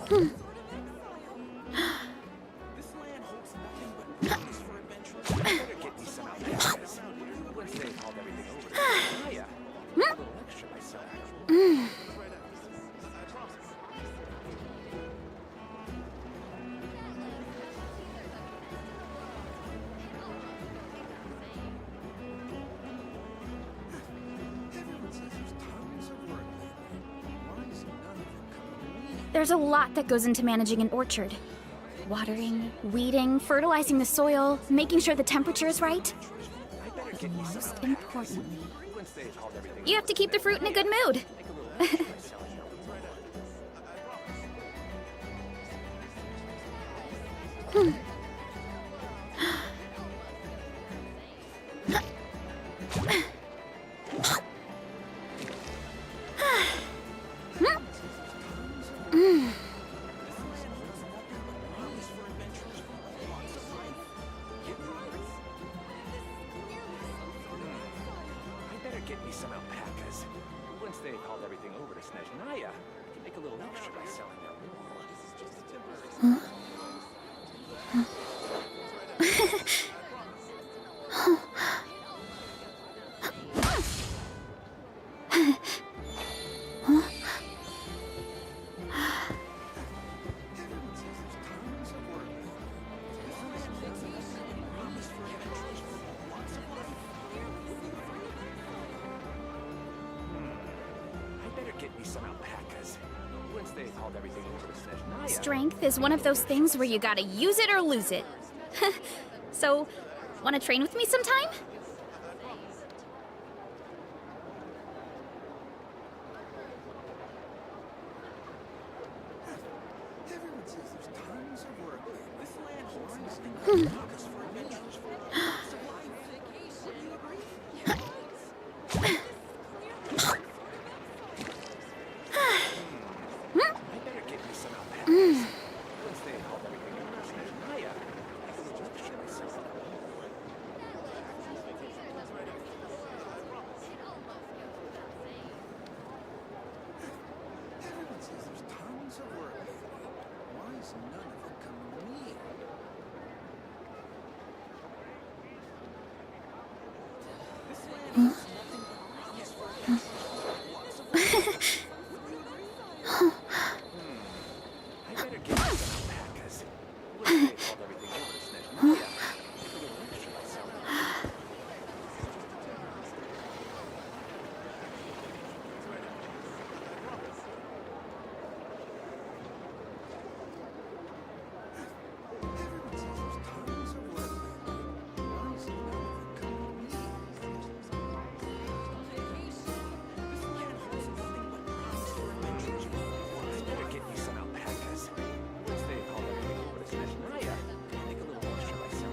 This land holds nothing but promise for adventurers. Better get me some alpacas. Once they've hauled everything over to Naya, a little extra myself. There's a lot that goes into managing an orchard. Watering, weeding, fertilizing the soil, making sure the temperature is right. But most importantly, you have to keep the fruit in a good mood. Get me some alpacas. Once they've hauled everything over to Snezhnaya, I can make a little extra by selling their wool. This is just a temporary... Strength is one of those things where you gotta use it or lose it. So, wanna train with me sometime? Everyone says there's tons of work. This land holds nothing but promise for adventurers for lots of life. Would you agree? I better get me some alpacas. Once they hauled everything over to Snezhnaya, I can just ship myself. Everyone says there's tons of work. Why is none of it coming to me? This land has nothing but promise for adventurers. Lots of life. Would you agree? I better get me some alpacas. Once they hauled everything over to Snezhnaya, I can get an extra myself. Everyone says there's tons of work. Why is none of it coming to me? This land holds nothing but promise for adventurers. I better get me some alpacas. Once they've hauled everything over to Snezhnaya, I'll make a little extra myself.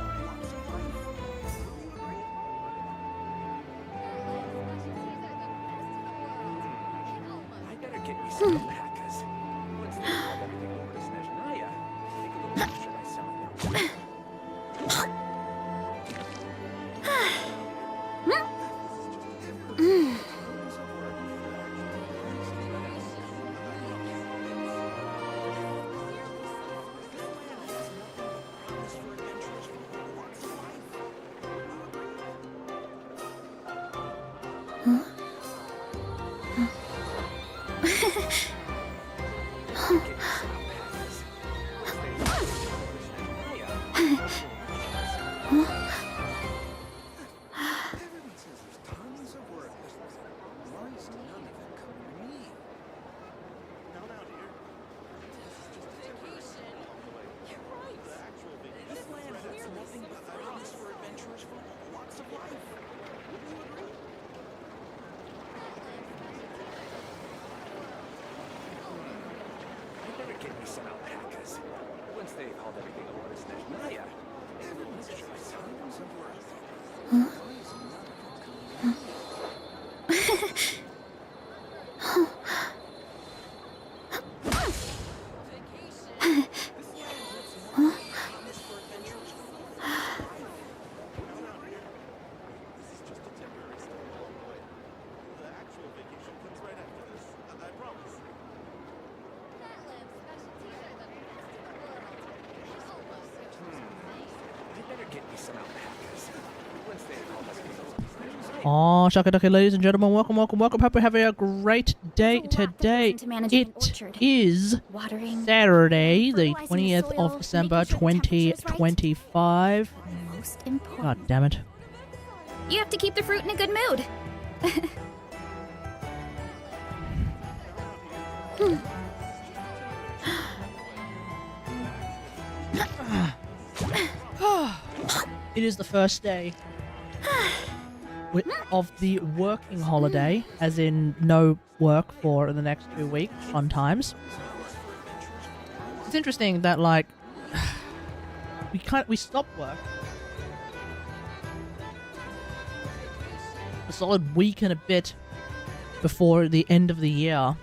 Promise for adventurers for lots of life. Would you agree? I better get me some alpacas. Once they've hauled everything over to Snezhnaya, I'll make a little extra myself. Promise for adventurers for lots of life. Get me some alpacas. Once they've hauled everything over to Snezhnaya, I'll make a little extra myself. Everyone says there's tons of work. Why is none of it coming to me? Now, dear. This is just a vacation. You're right. This land holds nothing but promise for adventurers for lots of life. Would you agree? I better get me some alpacas. Once they've hauled everything over to Snezhnaya, Oh, shaka-ducky, ladies and gentlemen, welcome. Hope you're having a great day today. It is Saturday, the 20th of December, 2025. God damn it. You have to keep the fruit in a good mood. It is the first day of the working holiday, as in no work for the next 2 weeks, fun times. It's interesting that, like, we stop work a solid week and a bit before the end of the year,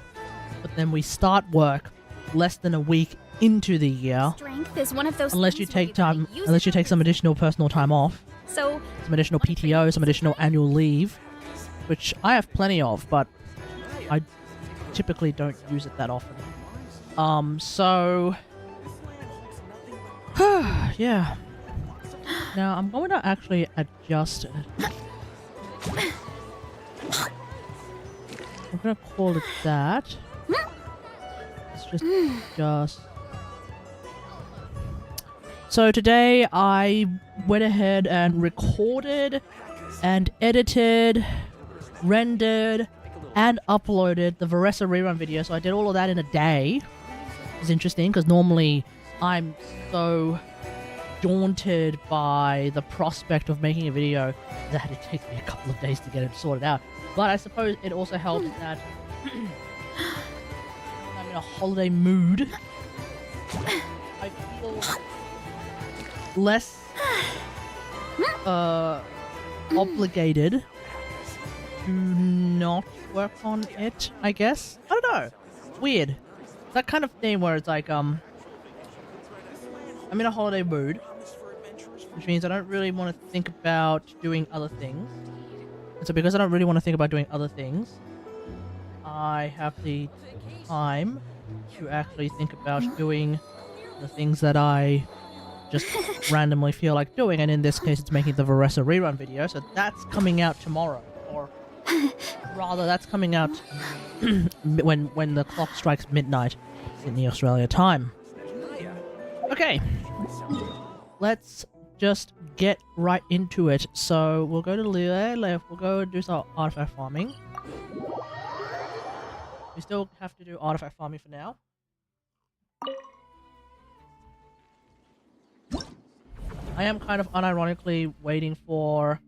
but then we start work less than a week into the year, Strength is one of those unless you take some additional personal time off. So, some additional PTO, some additional annual leave, which I have plenty of, but I typically don't use it that often. Yeah. Now, I'm going to actually adjust it. I'm going to call it that. Let's just adjust. So today I went ahead and recorded and edited, rendered, and uploaded the Veressa rerun video. So I did all of that in a day. It's interesting because normally I'm so daunted by the prospect of making a video that it takes me a couple of days to get it sorted out. But I suppose it also helps that I'm in a holiday mood. I feel less obligated to not work on it, I guess. I don't know. Weird. It's that kind of thing where it's like, I'm in a holiday mood, which means I don't really want to think about doing other things. And so because I don't really want to think about doing other things, I have the time to actually think about doing the things that I just randomly feel like doing, and in this case it's making the Veressa rerun video, so that's coming out tomorrow, or rather that's coming out when the clock strikes midnight in the Australia time. Okay, let's just get right into it. So we'll go to left, we'll go and do some artifact farming. We still have to do artifact farming for now. I am kind of unironically waiting for...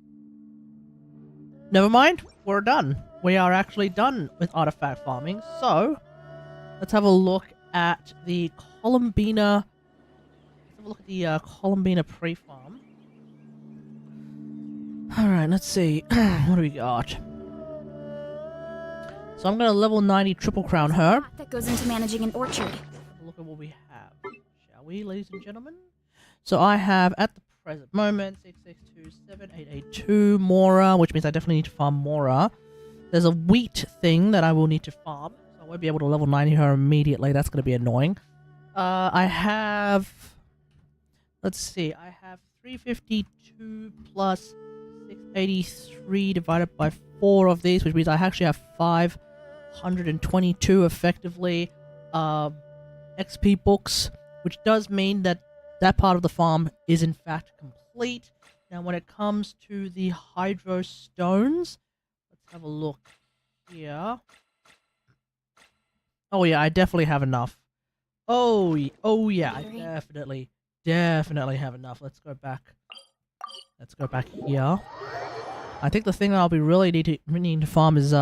Never mind, we're done. We are actually done with artifact farming, so let's have a look at the Columbina... Let's have a look at the Columbina pre-farm. Alright, let's see. What do we got? So I'm gonna level 90 triple crown her. That goes into managing an orchard. Have a look at what we have, shall we, ladies and gentlemen? So I have, at the present moment, 6627882 Mora, which means I definitely need to farm Mora. There's a wheat thing that I will need to farm, so I won't be able to level 90 her immediately. That's going to be annoying. I have... Let's see. I have 352 plus 683 divided by 4 of these, which means I actually have 522 effectively XP books, which does mean that that part of the farm is in fact complete. Now when it comes to the hydro stones, let's have a look here. Oh yeah, I definitely have enough. Oh yeah, I definitely have enough. Let's go back. Let's go back here. I think the thing that I'll be really needing to farm is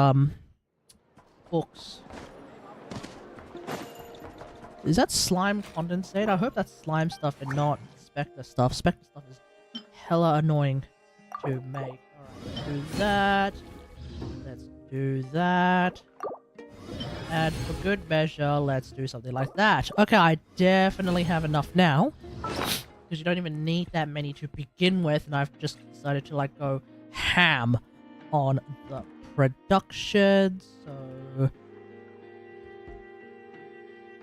books. Is that slime condensate? I hope that's slime stuff and not Spectre stuff. Spectre stuff is hella annoying to make. Alright, do that. Let's do that. And for good measure, let's do something like that. Okay, I definitely have enough now. Because you don't even need that many to begin with, and I've just decided to like go ham on the production. So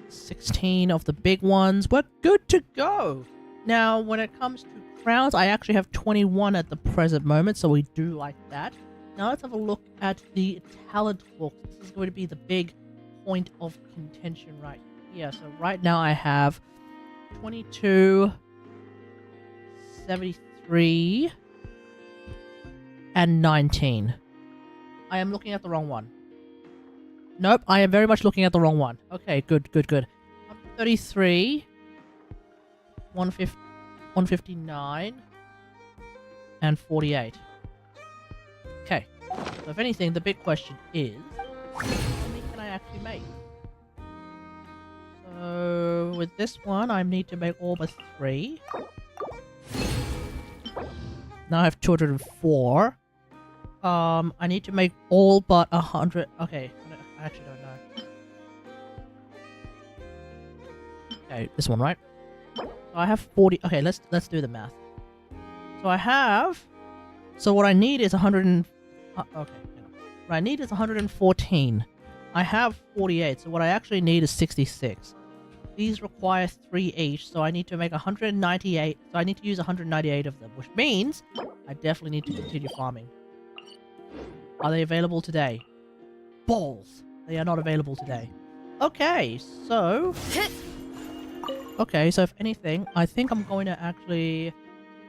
16 of the big ones. We're good to go. Now, when it comes to crowns, I actually have 21 at the present moment, so we do like that. Now let's have a look at the talent book. This is going to be the big point of contention right here. So right now I have 22, 73, and 19. I am looking at the wrong one. Nope, I am very much looking at the wrong one. Okay, good. I'm 33, 159, and 48. Okay, so if anything, the big question is, how many can I actually make? So, with this one, I need to make all but 3. Now I have 204. I need to make all but 100. Okay, I actually don't know. Okay, this one, right? So I have 40. Okay, let's do the math. So I have. So what I need is 100. Okay, what I need is 114. I have 48. So what I actually need is 66. These require 3 each, so I need to make 198. So I need to use 198 of them, which means I definitely need to continue farming. Are they available today? Balls! They are not available today. Okay, so... Okay, so if anything, I think I'm going to actually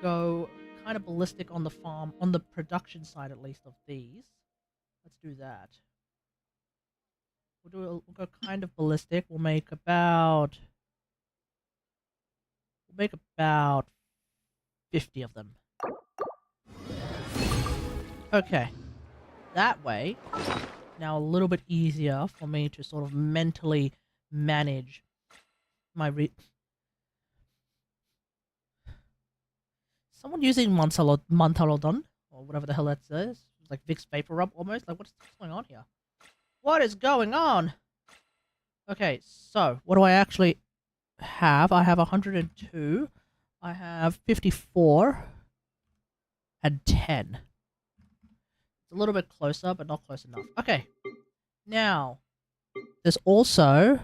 go kind of ballistic on the farm, on the production side at least of these. Let's do that. We'll go kind of ballistic. We'll make about 50 of them. Okay. That way, now a little bit easier for me to sort of mentally manage my Someone using Montalodon, or whatever the hell that says. It's like Vicks Vapor Rub almost. Like, what's going on here? What is going on? Okay, so, what do I actually have? I have 102. I have 54. And 10. It's a little bit closer, but not close enough. Okay. Now, there's also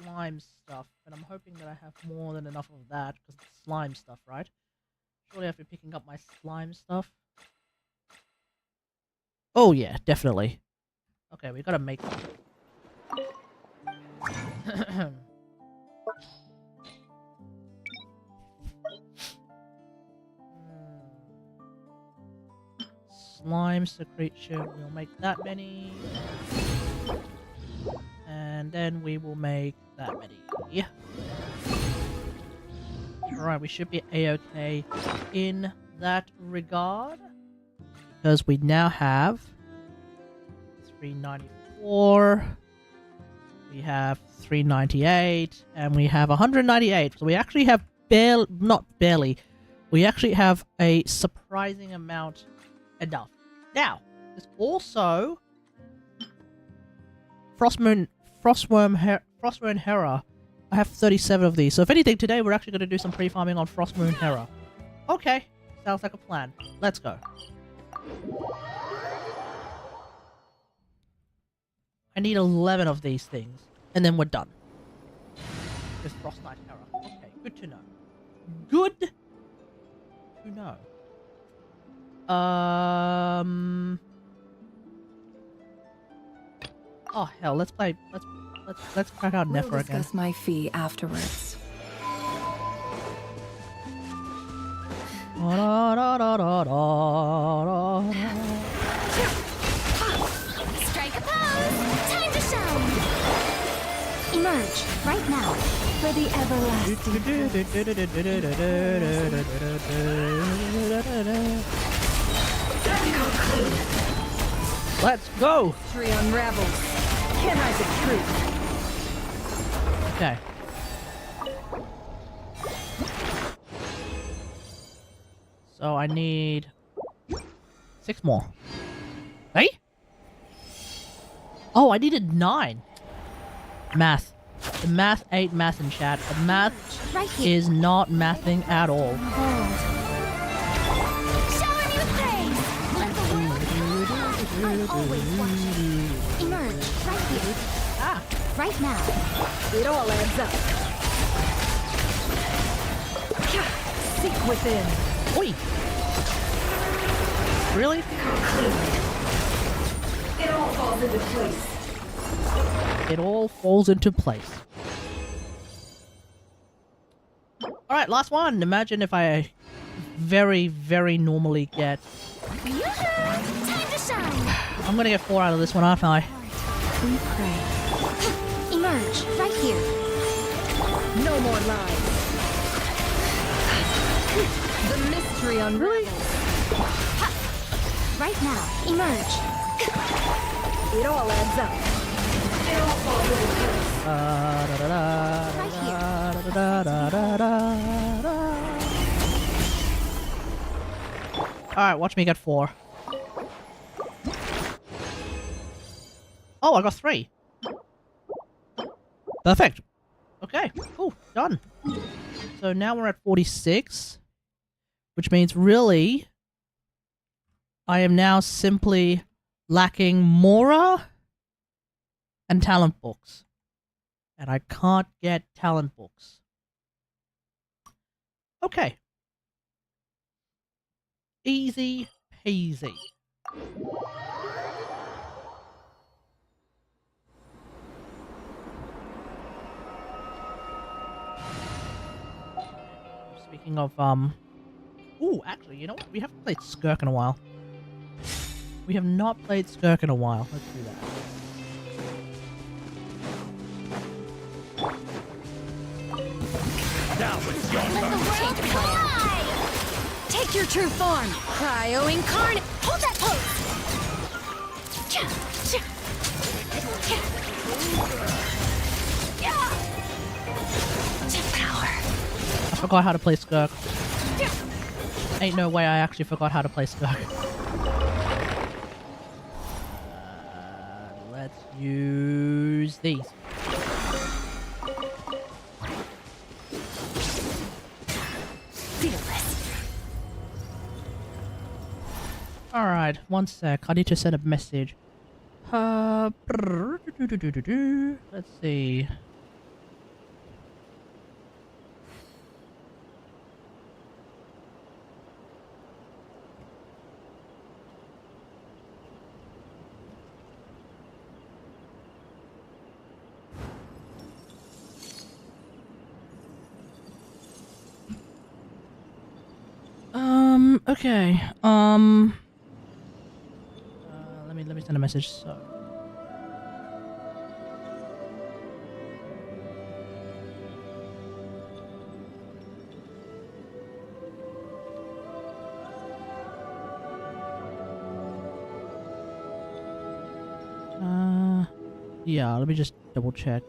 slime stuff, and I'm hoping that I have more than enough of that, because it's slime stuff, right? Surely I've been picking up my slime stuff. Oh yeah, definitely. Okay, we gotta make them. Slime secretion, we'll make that many. And then we will make that many. Yeah. Alright, we should be A-okay in that regard. Because we now have 394, we have 398, and we have 198. So we actually have not barely, we actually have a surprising amount enough. Now, there's also Frostworm Hera. I have 37 of these. So if anything, today we're actually going to do some pre-farming on Frostmoon Hera. Okay, sounds like a plan. Let's go. I need 11 of these things, and then we're done. With Frost Knight Hera. Okay, good to know. Good to know. Oh hell, let's crack out Nefer We'll again. discuss my fee afterwards. Strike a pose! Time to shine! Emerge, right now, for the everlasting. Let's go! Tree unravels. Can't hide the truth. Okay. So I need 6 more. Hey? Oh, I needed 9. Math. The math ain't math in chat. The math Right here. is not mathing at all. Shower me with praise. Let the world know I'm always watching. Emerge right here, Ah. right now. It all adds up. Seek within. Oi! Really? It all falls into place. It all falls into place. Alright, last one. Imagine if I very, very normally get... Yoo-hoo! Time to shine. I'm gonna get 4 out of this one, aren't I? We pray. Emerge right here. No more lies. The mystery unravels. Right now. Emerge. It all adds up. It all falls into place. Right here. Alright, watch me get 4. Oh, I got 3. Perfect. Okay, cool, done. So now we're at 46, which means really, I am now simply lacking Mora and talent books. And I can't get talent books. Okay. Easy peasy. Speaking of, ooh, actually, you know what? We haven't played Skirk in a while. We have not played Skirk in a while. Let's do that. Now it's your Let the turn. world collide. Take your true form. Cryo incarnate. Hold that pose. Power. I forgot how to play Skirk. Ain't no way I actually forgot how to play Skirk. Let's use these. Alright, one sec. I need to send a message. Let's see. Okay. Let me send a message. So. Yeah, let me just double check.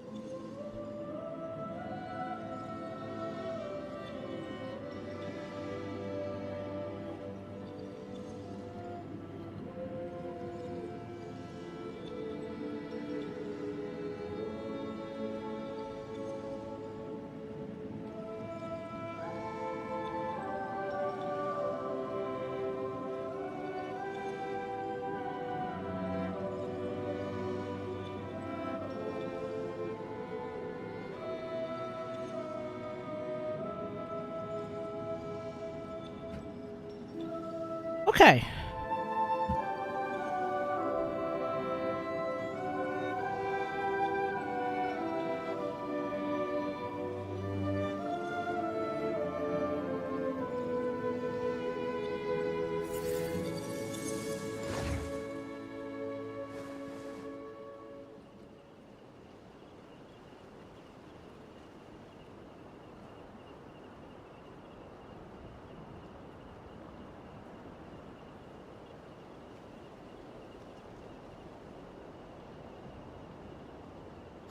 Okay.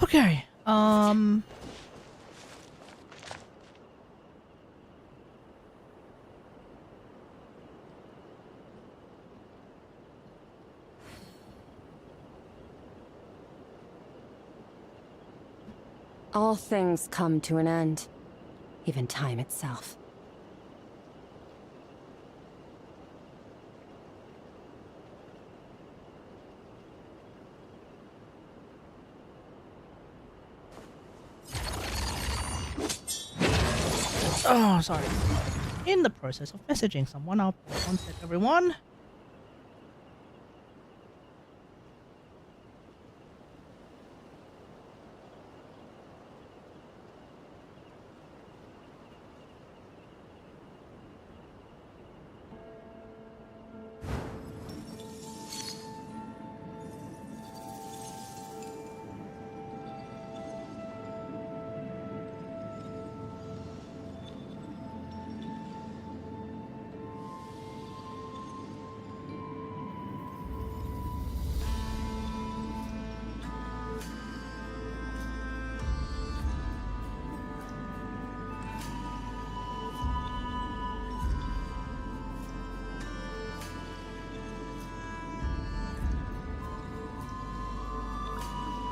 Okay. All things come to an end. Even time itself. Oh, sorry. In the process of messaging someone, I'll pause one sec, everyone.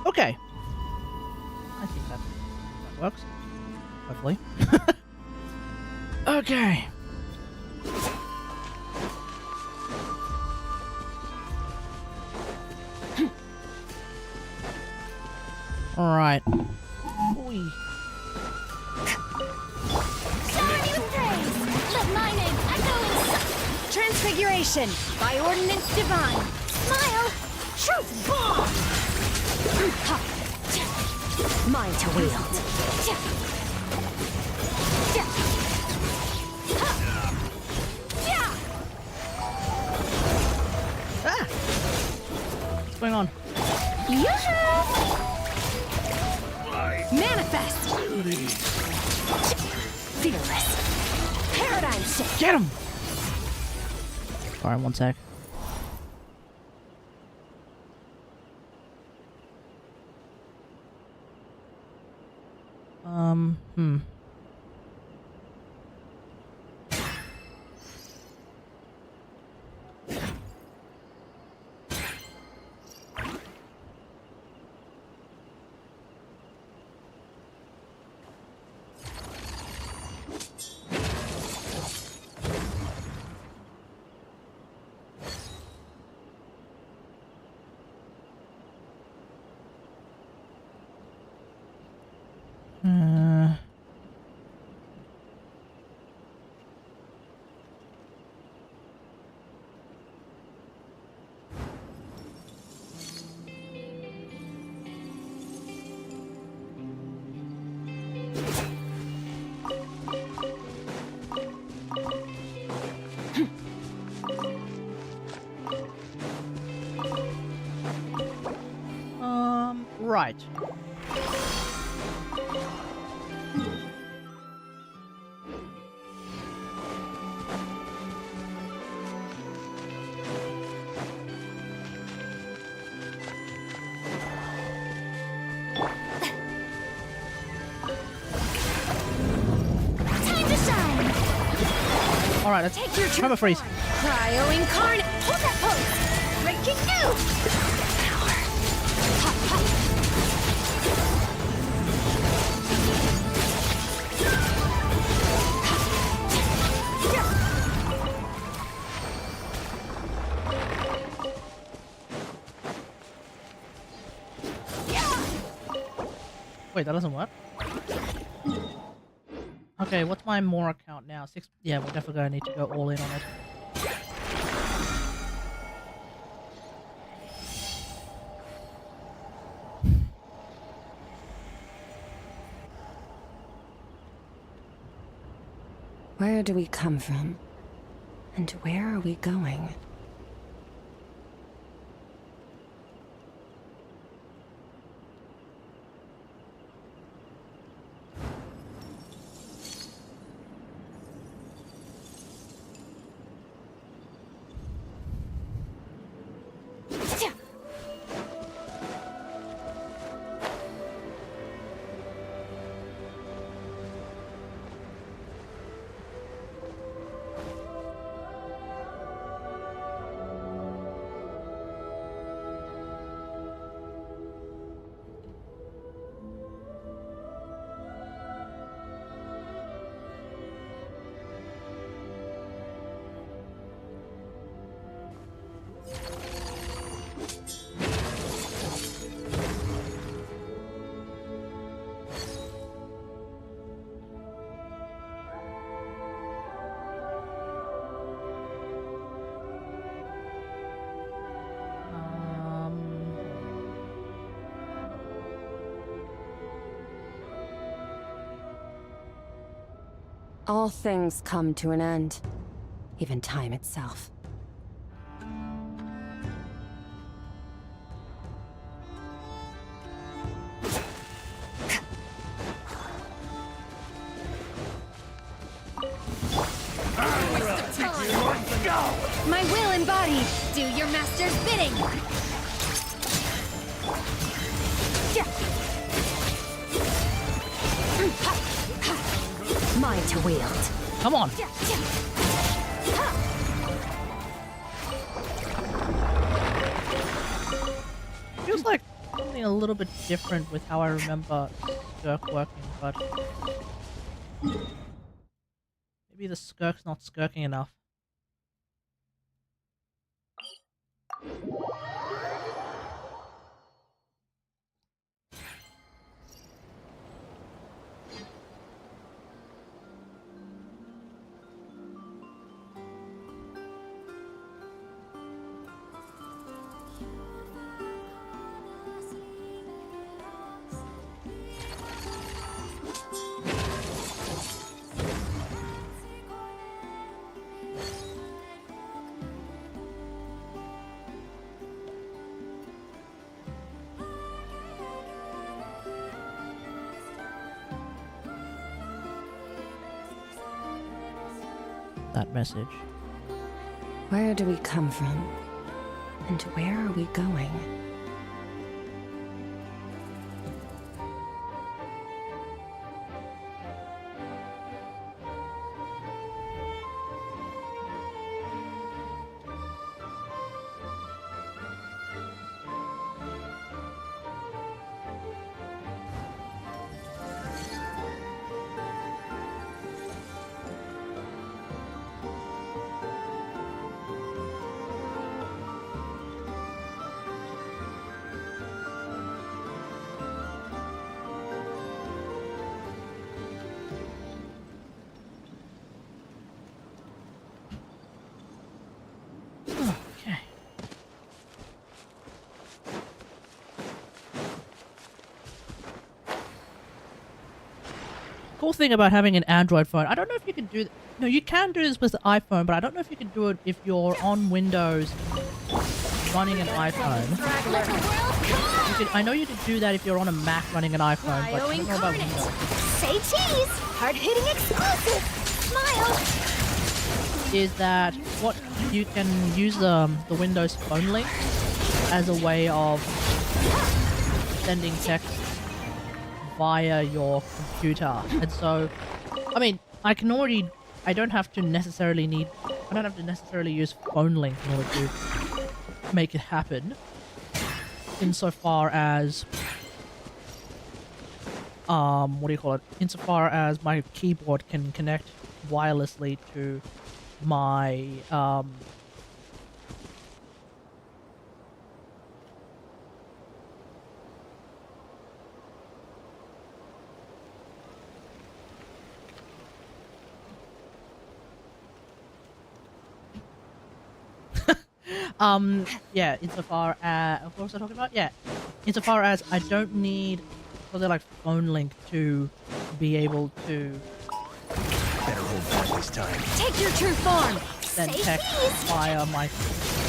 Okay. I think that works. Hopefully. Okay. Alright. Oi. Let my name echo in Transfiguration by ordinance divine. smile! Truth bomb! Mine to wield. Ah! What's going on? Manifest. Fearless. Paradigm shift. Get him! Alright, one sec. Hmm. Right. Time to shine! Alright, let's Take your have a freeze. Cryo incarnate. Hold that pose! Breaking new! Wait, that doesn't work? Okay, what's my more account now? 6. Yeah, we're definitely gonna need to go all in on it. Where do we come from? And where are we going? All things come to an end, even time itself. My will embodied. Do your master's bidding. Mine to wield. Come on. Feels like something a little bit different with how I remember Skirk working, but maybe the Skirk's not skirking enough. That message. Where do we come from? And where are we going? Cool thing about having an Android phone, I don't know if you can do no, you can do this with the iPhone, but I don't know if you can do it if you're on Windows running an iPhone. You can, I know you can do that if you're on a Mac running an iPhone, but I don't know about Windows. Say cheese! Hard-hitting exclusive! Smile! Is that what you can use the Windows phone link as a way of sending text via your computer, and so I mean I don't have to necessarily use phone link in order to make it happen, insofar as insofar as my keyboard can connect wirelessly to my yeah, insofar as what was I talking about? Yeah, insofar as I don't need something like phone link to be able to Better hold back this time. Take your true form! send Say text cheese!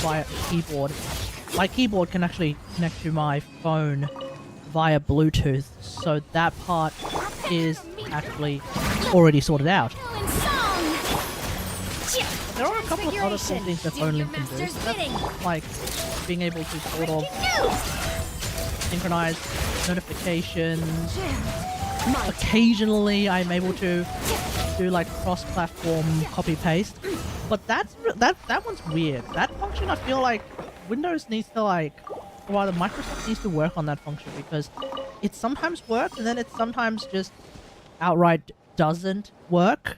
via keyboard. My keyboard can actually connect to my phone via Bluetooth, so that part is actually already sorted out. In song! There are a couple of other cool things that phone link can do. master's So bidding. that's like being able to sort of synchronize notifications. Occasionally, I'm able to do like cross-platform copy-paste, but that one's weird. That function, I feel like Windows needs to or rather Microsoft needs to work on that function, because it sometimes works and then it sometimes just outright doesn't work.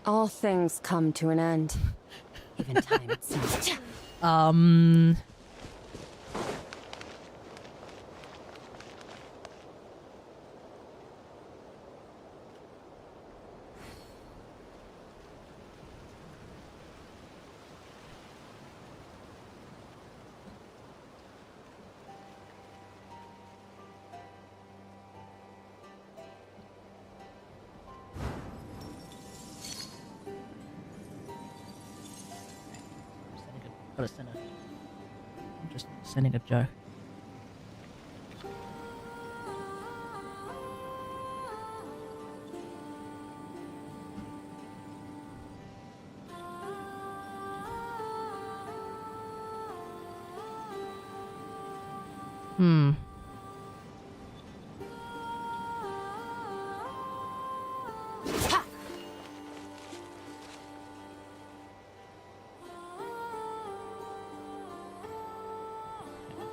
All things come to an end. Even time itself. Gotta send a... I'm just sending a joke.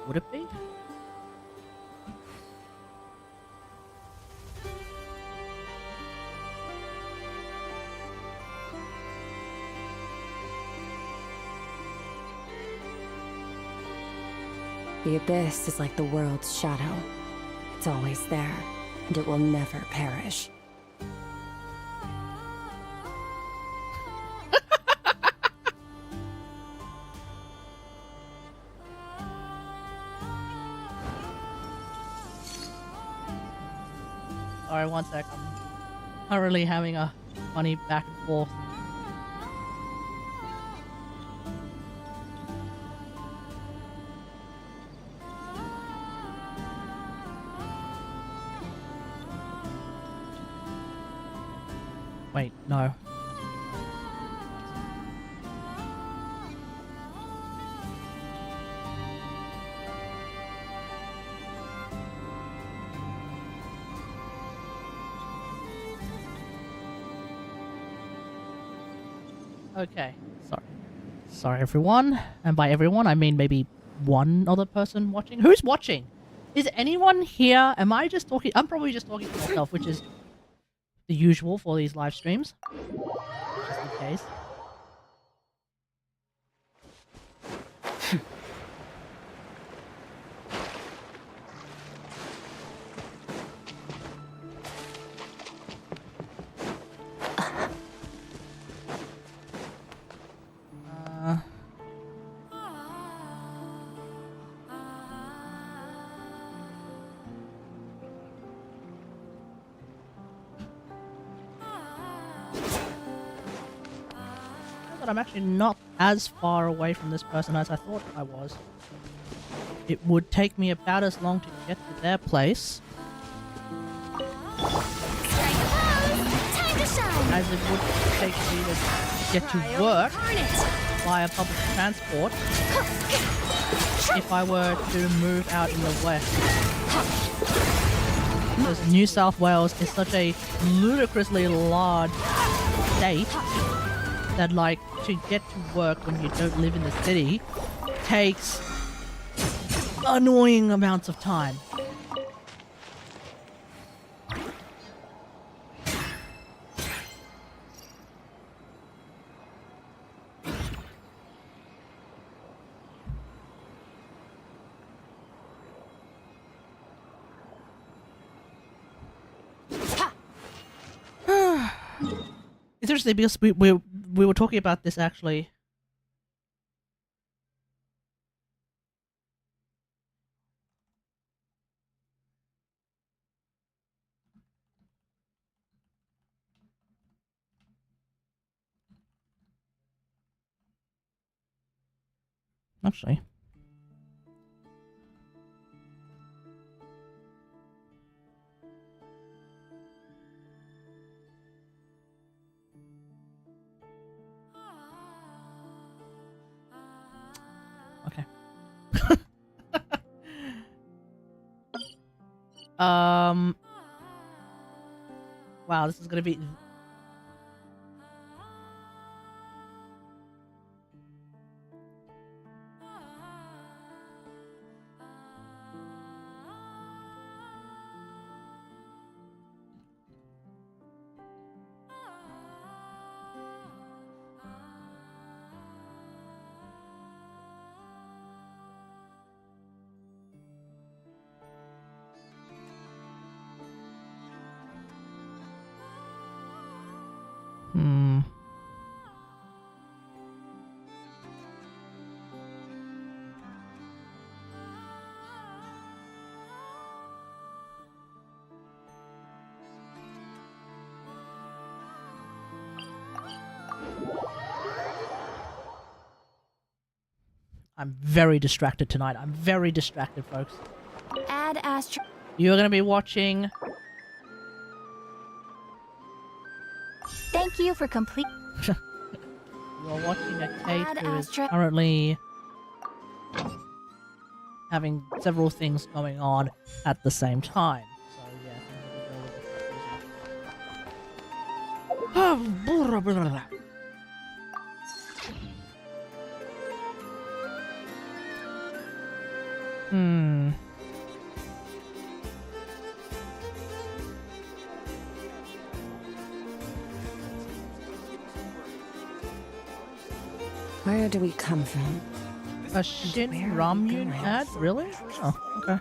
Would it be? The abyss is like the world's shadow. It's always there, and it will never perish. Sorry, one sec. I'm currently having a funny back and forth. Wait, no. Okay, sorry. Sorry everyone, and by everyone I mean maybe one other person watching. Who's watching? Is anyone here? Am I just talking? I'm probably just talking to myself, which is the usual for these live streams. Just in case. But I'm actually not as far away from this person as I thought I was. It would take me about as long to get to their place as it would take me to get to work via public transport if I were to move out in the west. Because New South Wales is such a ludicrously large state that, like, to get to work when you don't live in the city takes annoying amounts of time. It's interesting because we were talking about this actually. Actually. Okay. Wow, this is gonna be... Hmm. I'm very distracted tonight. I'm very distracted, folks. Add astro. You're gonna be watching. Thank you for complete. You're watching a Kate Add who is Astra- currently having several things going on at the same time. So yeah. Hmm. Where do we come from? A Shin where are we Ramyun going? ad? Really? Oh, okay.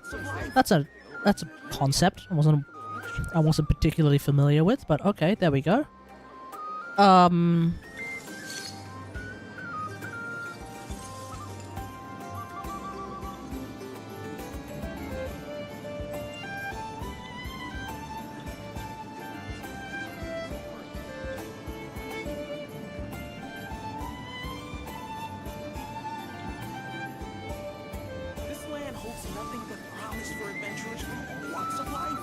That's a concept. I wasn't particularly familiar with, but okay, there we go. This land holds nothing but promise for adventurers from all walks of life.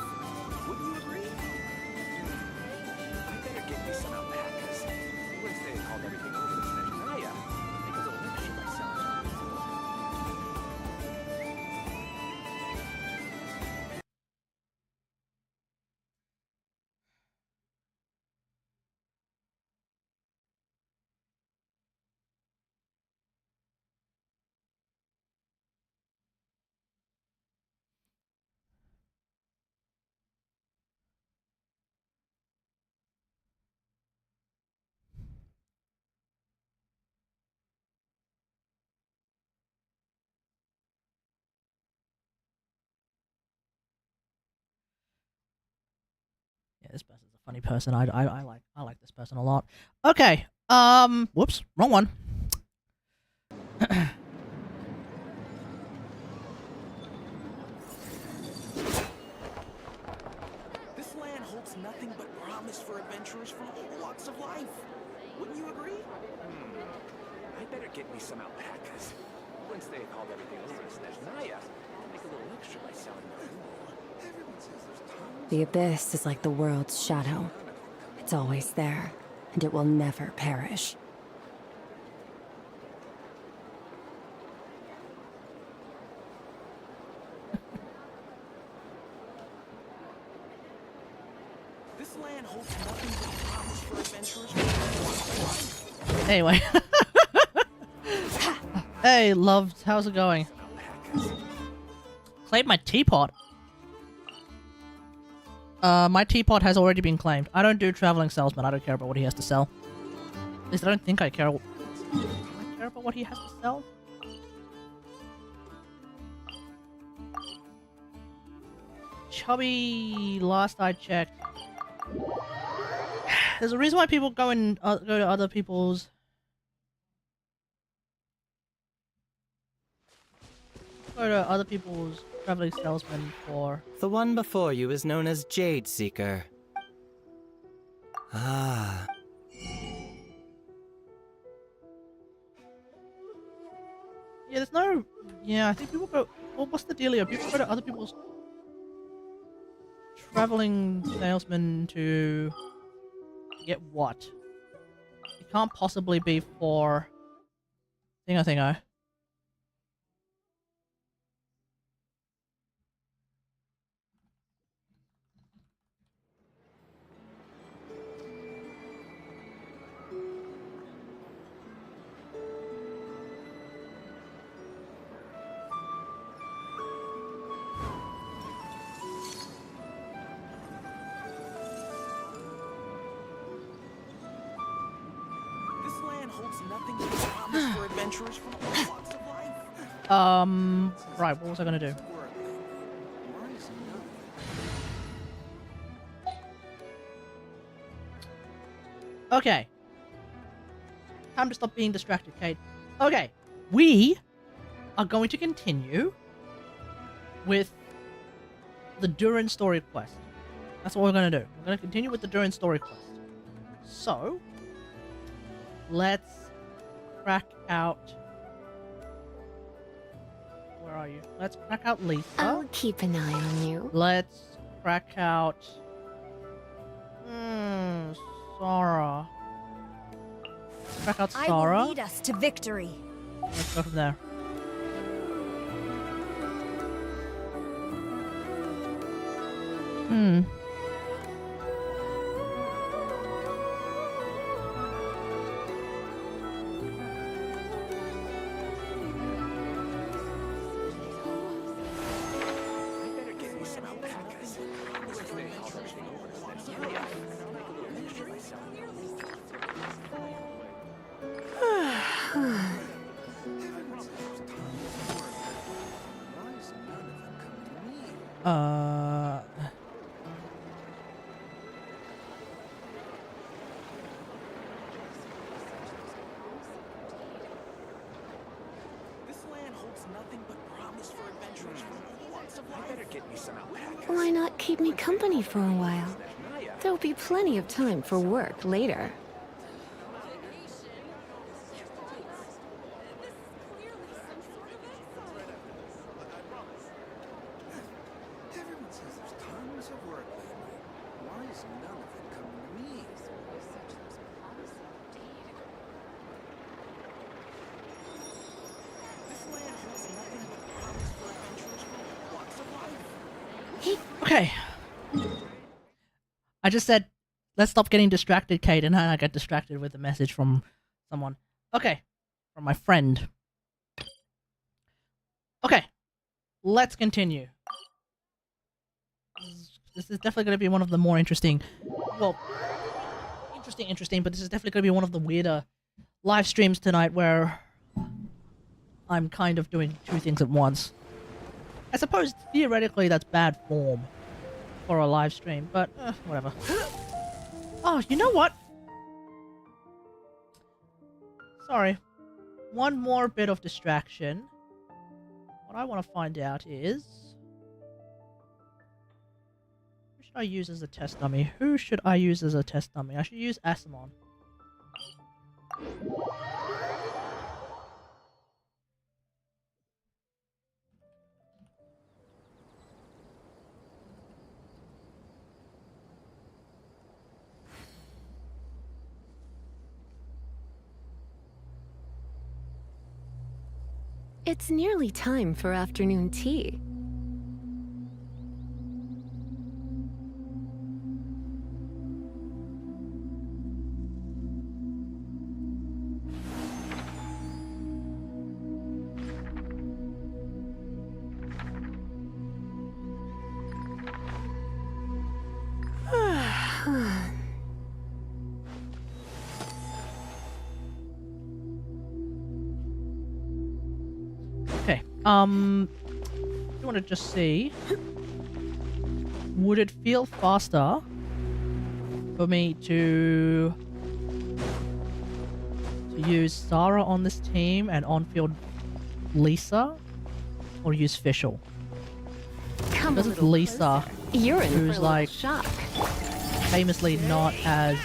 Wouldn't you agree? I better get me some out back, because Wednesday called everything over the station. Oh yeah, make a little picture myself. Yeah, this person's a funny person. I like this person a lot. Okay. Whoops, wrong one. This land holds nothing but promise for adventurers from all walks of life. Wouldn't you agree? I better get me some out back, because Wednesday called everything over the station. Oh yeah, make a little extra by selling my wool. Everyone says there's tons. The abyss is like the world's shadow. It's always there, and it will never perish. This land holds nothing but promise for adventurers from all walks of life. Anyway. Hey, loved. How's it going? Claim my teapot. My teapot has already been claimed. I don't do traveling salesman. I don't care about what he has to sell. At least I don't think I care. Do I care about what he has to sell? Chubby, last I checked. There's a reason why people go and go to other people's. Go to other people's traveling salesmen for. The one before you is known as Jade Seeker. Ah. Yeah, there's no. Yeah, I think people go. Well, what's the dealio? People go to other people's traveling salesmen to get what? It can't possibly be for. Thingo. This land holds nothing but promise for adventurers from all walks of life. Right, what was I gonna do? Okay. Time to stop being distracted, Kate. Okay. We are going to continue with the Durin Story Quest. That's what we're going to do. We're going to continue with the Durin Story Quest. So, let's crack out... Where are you? Let's crack out Lisa. I'll keep an eye on you. Let's crack out... Sarah. Let's crack out I Sarah. will lead us to victory. Let's go from there. This land holds nothing but promise for adventurers who want some life. I better get me some alpacas. Why not keep me company for a while? There'll be plenty of time for work later. Everyone says there's tons of work lately. Why is none of it coming to me? This land holds nothing but promise for adventurers who want some life. Okay. I just said, let's stop getting distracted, Kate, and then I got distracted with a message from someone. Okay. From my friend. Okay. Let's continue. This is definitely going to be one of the more interesting... Well, interesting, but this is definitely going to be one of the weirder live streams tonight where I'm kind of doing two things at once. I suppose, theoretically, that's bad form for a live stream, but whatever. Oh, you know what? Sorry. One more bit of distraction. What I want to find out is... Who should I use as a test dummy? Who should I use as a test dummy? I should use Asimon. It's nearly time for afternoon tea. Okay, you want to just see... Would it feel faster for me to use Sarah on this team and on-field Lisa, or use Fischl? Come Because a it's little Lisa, closer. You're in for a who's little like shock. famously not as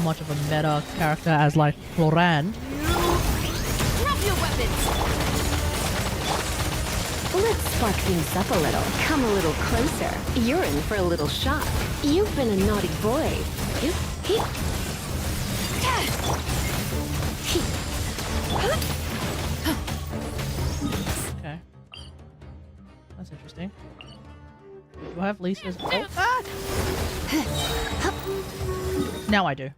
much of a meta character as like Florand. Drop your weapons! Let's spark things up a little. Come a little closer. You're in for a little shock. You've been a naughty boy. Okay. That's interesting. Do I have Lisa's ult? Ah! Now I do.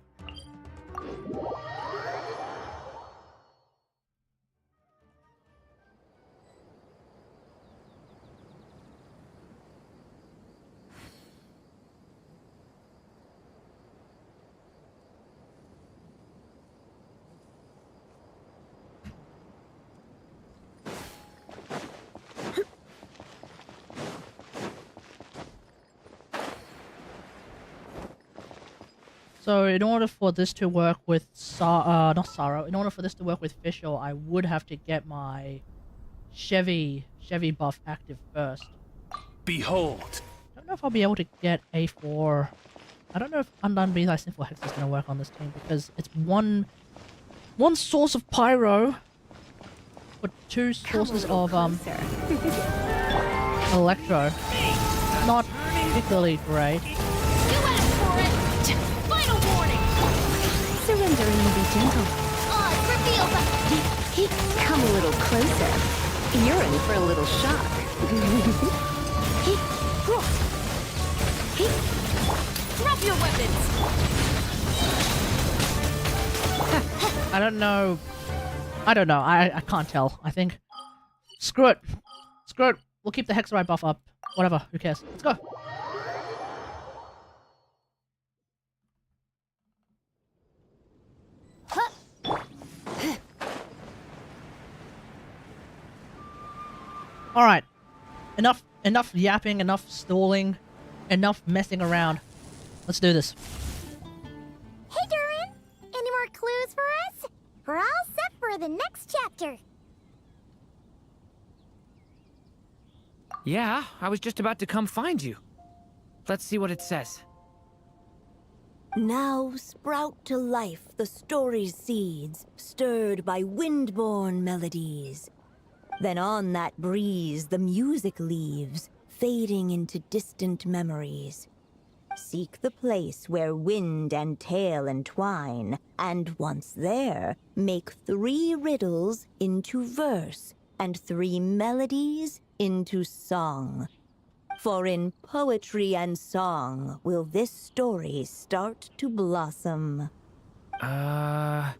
So in order for this to work with not Sorrow, in order for this to work with Fischl, I would have to get my Chevy buff active first. Behold. I don't know if I'll be able to get A4. I don't know if Undone Bees I Sniffle Hex is going to work on this team because it's one source of pyro, but two sources of electro. Not particularly great. You asked for it! Final warning! Surrendering will be gentle. Oh, it's revealed! Come a little closer. You're in for a little shock. Drop your weapons! I don't know. I can't tell. I think. Screw it. We'll keep the Hexerite buff up. Whatever. Who cares? Let's go. All right. Enough yapping. Enough stalling. Enough messing around. Let's do this. Hey, Durin! Any more clues for us? We're all set for the next chapter. Yeah, I was just about to come find you. Let's see what it says. Now sprout to life the story's seeds, stirred by wind-born melodies. Then on that breeze the music leaves, fading into distant memories. Seek the place where wind and tale entwine, and once there, make 3 riddles into verse, and 3 melodies into song. For in poetry and song will this story start to blossom. Come on!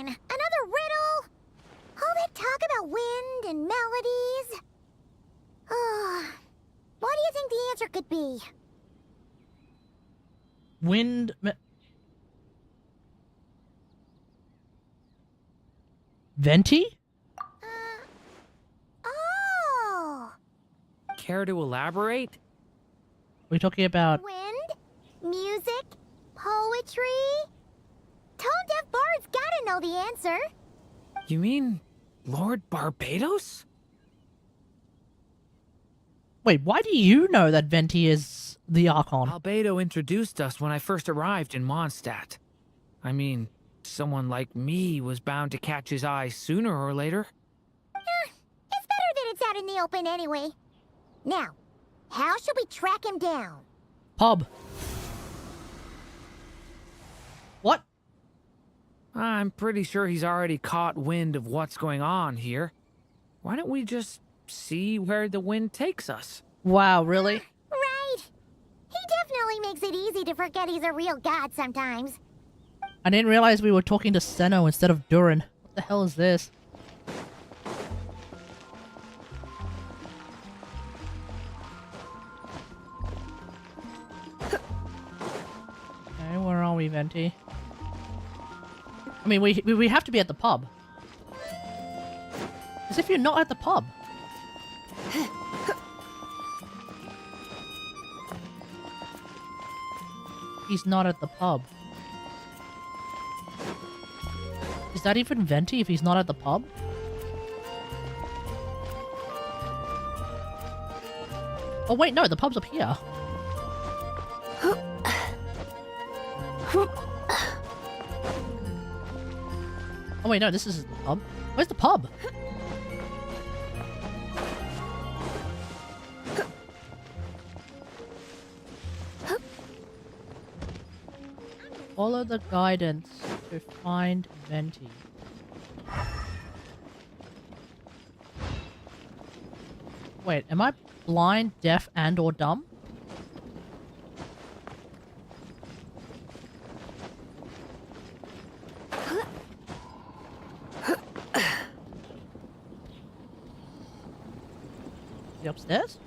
Another riddle? All that talk about wind and melodies? What do you think the answer could be? Venti? Oh! Care to elaborate? We're talking about Wind? Music? Poetry? Tone-deaf bards gotta know the answer. You mean Lord Barbados? Wait, why do you know that Venti is the Archon? Barbados introduced us when I first arrived in Mondstadt. I mean, someone like me was bound to catch his eye sooner or later. It's better that it's out in the open anyway. Now, how should we track him down? Pub. What? I'm pretty sure he's already caught wind of what's going on here. Why don't we just see where the wind takes us? Wow, really? Right. He definitely makes it easy to forget he's a real god sometimes. I didn't realize we were talking to Senno instead of Durin. What the hell is this? Okay, where are we, Venti? I mean, we have to be at the pub. As if you're not at the pub. He's not at the pub. Is that even Venti if he's not at the pub? Oh wait, no, the pub's up here. Oh wait, no, this is the pub. Where's the pub? Follow the guidance to find Venti. Wait, am I blind, deaf, and or dumb? Is he upstairs?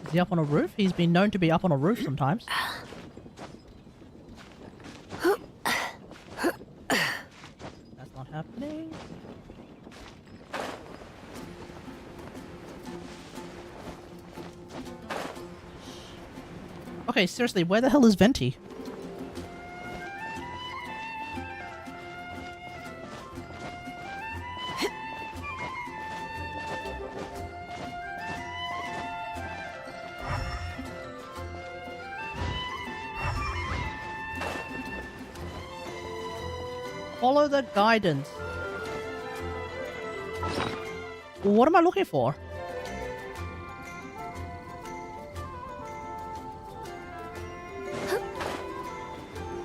Is he up on a roof? He's been known to be up on a roof sometimes. That's not happening. Okay, seriously, where the hell is Venti? Follow the guidance. What am I looking for?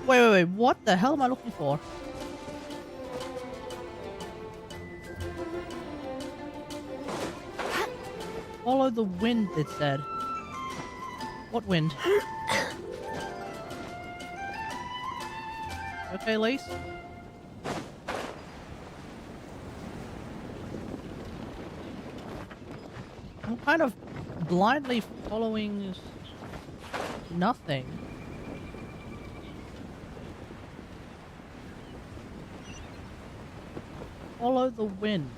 Wait, what the hell am I looking for? Follow the wind, it said. What wind? Okay, Lise? I'm kind of blindly following nothing. Follow the wind.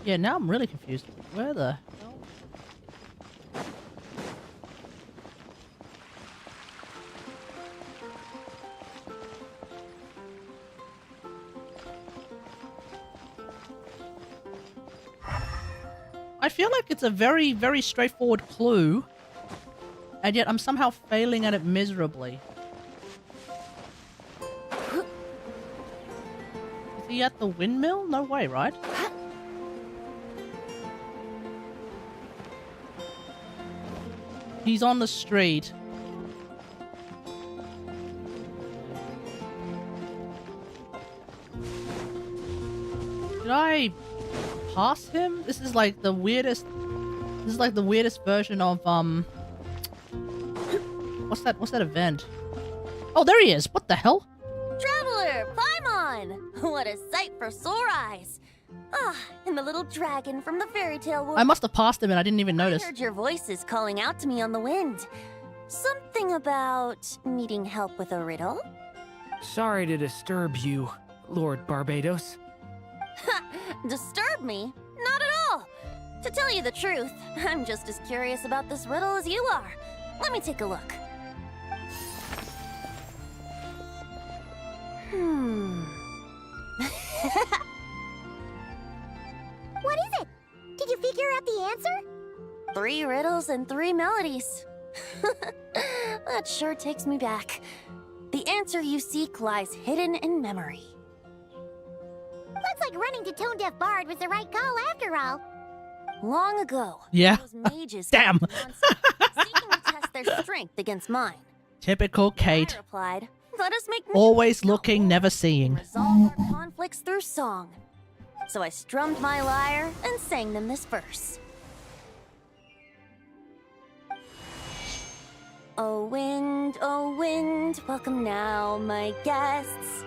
Yeah, now I'm really confused. Where the hell? I feel like it's a very, very straightforward clue, and yet I'm somehow failing at it miserably. Is he at the windmill? No way, right? He's on the street. Did I pass him? This is like the weirdest. This is like the weirdest version of What's that event? Oh, there he is. What the hell? Traveler, Paimon! What a sight for sore eyes. Ah, and the little dragon from the fairy tale world. I must have passed him and I didn't even notice. I heard your voices calling out to me on the wind. Something about needing help with a riddle? Sorry to disturb you, Lord Barbados. Disturb me? Not at all. To tell you the truth, I'm just as curious about this riddle as you are. Let me take a look. What is it? Did you figure out the answer? 3 riddles and 3 melodies. That sure takes me back. The answer you seek lies hidden in memory. Looks like running to Tone Deaf Bard was the right call after all. Long ago, Yeah. those mages Damn. came to monsters, seeking to test their strength against mine. Typical Kate. I replied, "Let us make Always music looking, never seeing. resolve our conflicts through song." So I strummed my lyre and sang them this verse. Oh wind, welcome now, my guests.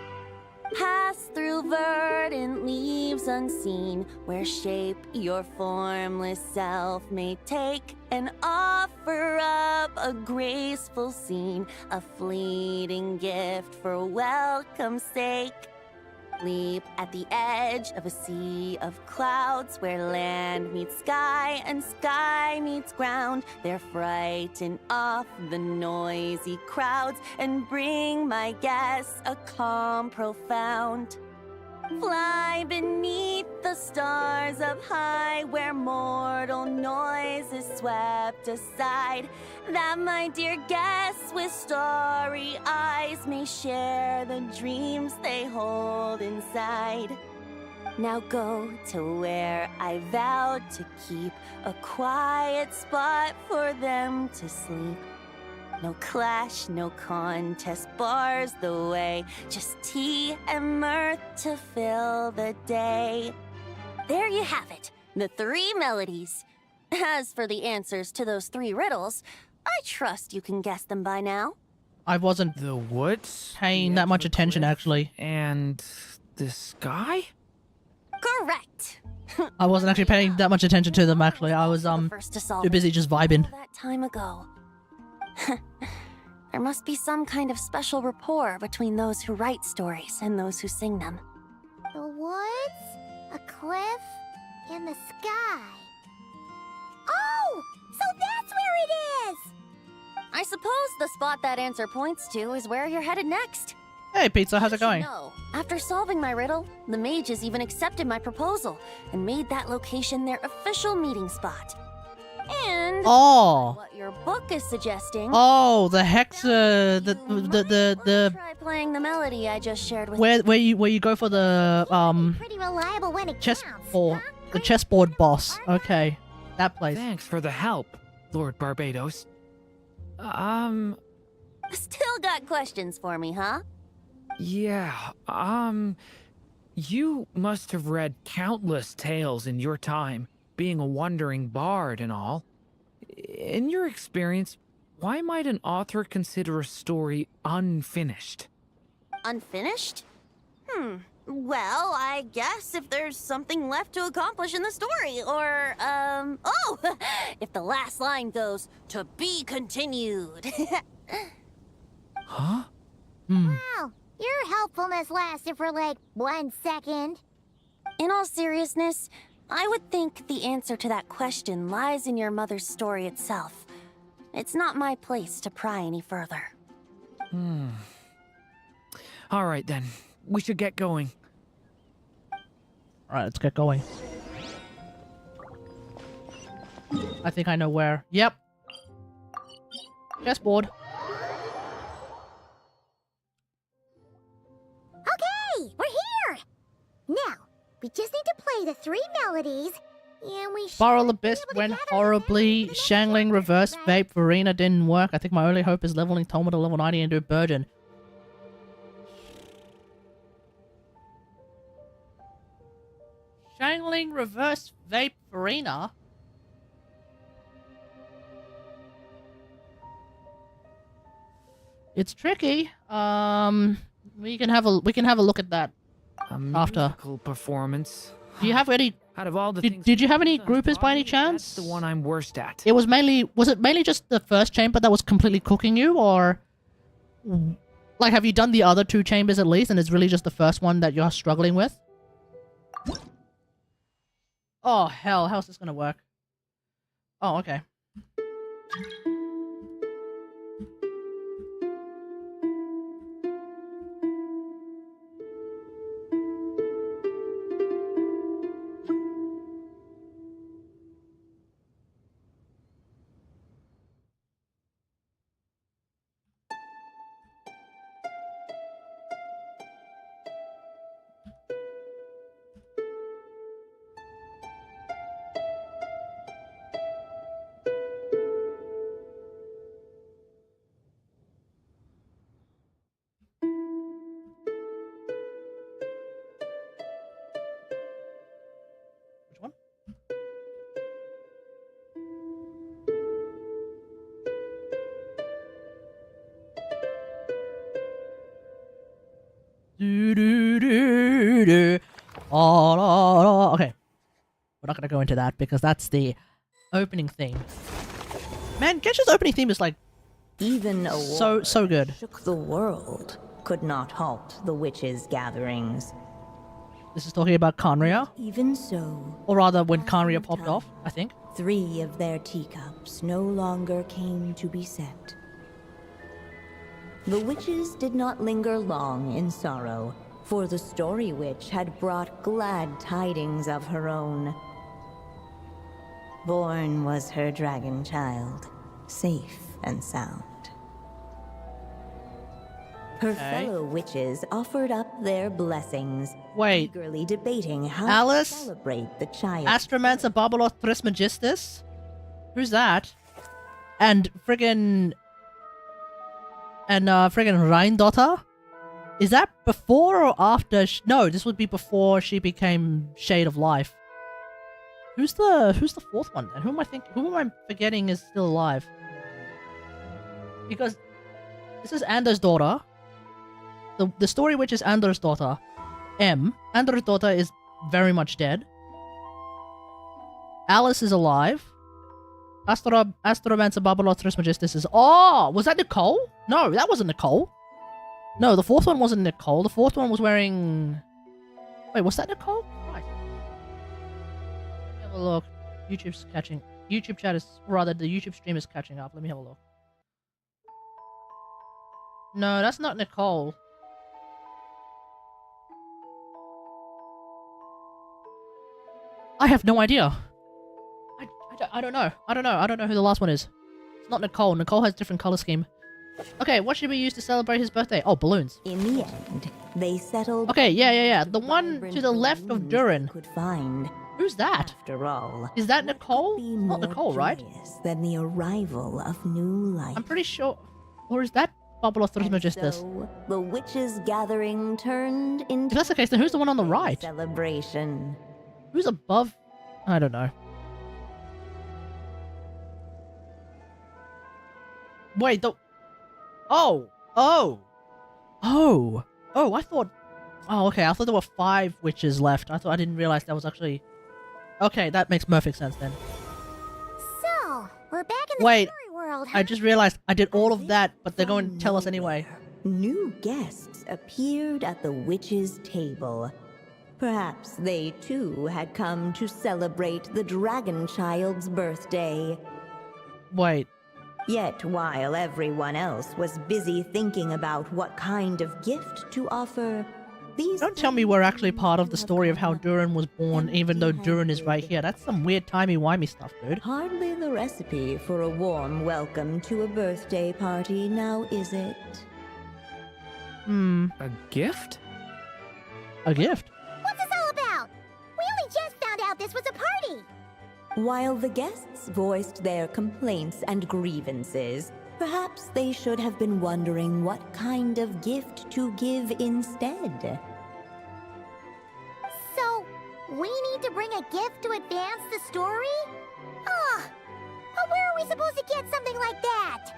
Pass through verdant leaves unseen, where shape your formless self may take, and offer up a graceful scene, a fleeting gift for welcome's sake. Leap at the edge of a sea of clouds, where land meets sky and sky meets ground. There frighten off the noisy crowds and bring my guests a calm profound. Fly beneath the stars up high, where mortal noise is swept aside, that my dear guests with starry eyes may share the dreams they hold inside. Now go to where I vowed to keep a quiet spot for them to sleep. No clash, no contest bars the way, just tea and mirth to fill the day. There you have it, the 3 melodies. As for the answers to those 3 riddles, I trust you can guess them by now. I wasn't The woods? paying the that much edge of attention, cliff, actually. And the sky? Correct. I wasn't actually paying that much attention to them, actually. I was, The first to solve too busy it just vibing. all that time ago. There must be some kind of special rapport between those who write stories and those who sing them. The woods? A cliff in the sky. Oh! So that's where it is! I suppose the spot that answer points to is where you're headed next. Hey, Pizza, how's it going? No. After solving my riddle, the mages even accepted my proposal and made that location their official meeting spot. And Oh. what your book is suggesting. Oh, the hexa, the Try playing the melody I just shared with where you go for the Pretty reliable when it chess counts. or the chessboard boss. Okay, that place. Thanks for the help, Lord Barbados. Still got questions for me, huh? Yeah, you must have read countless tales in your time, being a wandering bard and all. In your experience, why might an author consider a story unfinished? Unfinished? Well, I guess if there's something left to accomplish in the story, or, oh! If the last line goes, "To be continued." Huh? Wow, your helpfulness lasted for like 1 second. In all seriousness, I would think the answer to that question lies in your mother's story itself. It's not my place to pry any further. All right then, we should get going. All right, let's get going. I think I know where. Yep. Chessboard. Okay, we're here! Now, we just need to play the 3 melodies, and we should Spiral be Abyss able to went gather horribly. the Shangling next Reverse one, Vape Verena didn't work. I think my only hope is leveling Toma to level 90 and do Burden. Shangling Reverse Vape Verena? It's tricky. We can have a look at that. A After. musical performance. Do you have any? Out of all the Did, things did you have any I've groupers by any probably chance? That's the one I'm worst at. It was mainly. Was it mainly just the first chamber that was completely cooking you, or like have you done the other 2 chambers at least, and it's really just the first one that you're struggling with? Oh hell! How's this gonna work? Oh okay. Which one? Do do do do. Oh, la, la. Okay, we're not gonna go into that because that's the opening theme. Man, Genshin's opening theme is like Even a so war good. that shook the world could not halt the witches' gatherings. This is talking about Kanria, Even so, or rather when Kanria popped off, I think. 3 of their teacups no longer came to be set. The witches did not linger long in sorrow, for the story witch had brought glad tidings of her own. Born was her dragon child, safe and sound. Her Okay. fellow witches offered up their blessings, Wait, eagerly debating how Alice? to celebrate the child. Astromancer Barbaros Trismegistus? Who's that? And friggin' Rheindotter? Is that before or after? No, this would be before she became Shade of Life. Who's the 4th one? And who am I forgetting is still alive? Because this is Ander's daughter. The story witch is Ander's daughter. Ander's daughter is very much dead. Alice is alive. Astromancer Barbaros Trismegistus is... Oh! Was that Nicole? No, that wasn't Nicole. No, the 4th one wasn't Nicole. The 4th one was wearing... Wait, was that Nicole? Right. Oh, look, YouTube's catching. YouTube chat is rather the YouTube stream is catching up. Let me have a look. No, that's not Nicole. I have no idea. I don't know. I don't know who the last one is. It's not Nicole. Nicole has a different color scheme. Okay, what should we use to celebrate his birthday? Oh, balloons. In the end, they settled. Okay, yeah. The one to the left of Durin. Could find. Who's that? After all, Is that Nicole? be Not more Nicole, right? joyous than the arrival of new life. I'm pretty sure. Or is that Bubble of Trismegistus? So, the witches' gathering turned into If that's the case, then who's the one on the right? celebration. Who's above? I don't know. Wait, the... Oh! I thought... Oh, okay, I thought there were 5 witches left. I didn't realize that was actually... Okay, that makes perfect sense then. So, we're back in the Wait, story world, huh? I just realized I did all of that, but they're going to tell us anyway. New guests appeared at the witches' table. Perhaps they too had come to celebrate the dragon child's birthday. Wait, Yet while everyone else was busy thinking about what kind of gift to offer, these don't tell me we're actually part of the story of how Durin was born, even though Durin is right here. That's some weird timey-wimey stuff, dude. hardly the recipe for a warm welcome to a birthday party, now is it? A gift? A gift? What's this all about? We only just found out this was a party. While the guests voiced their complaints and grievances, perhaps they should have been wondering what kind of gift to give instead. So, we need to bring a gift to advance the story? Ah, but where are we supposed to get something like that?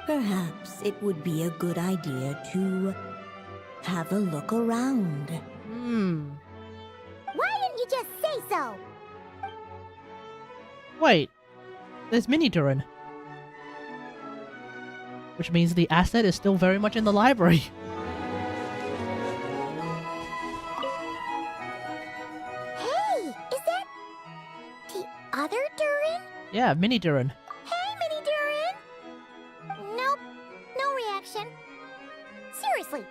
Perhaps it would be a good idea to have a look around. Why didn't you just say so? Wait, there's Mini Durin. Which means the asset is still very much in the library. Hey, is that the other Durin? Yeah, Mini Durin. Hey, Mini Durin! Nope, no reaction. Seriously,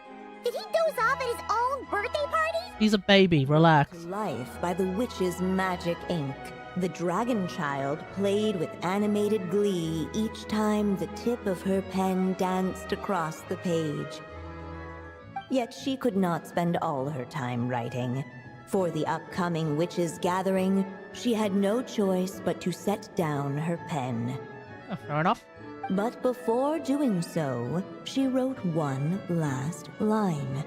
did he doze off at his own birthday party? He's a baby, relax. Life by the witch's magic ink. The dragon child played with animated glee each time the tip of her pen danced across the page. Yet she could not spend all her time writing. For the upcoming witches' gathering, she had no choice but to set down her pen. Oh, fair enough. But before doing so, she wrote one last line.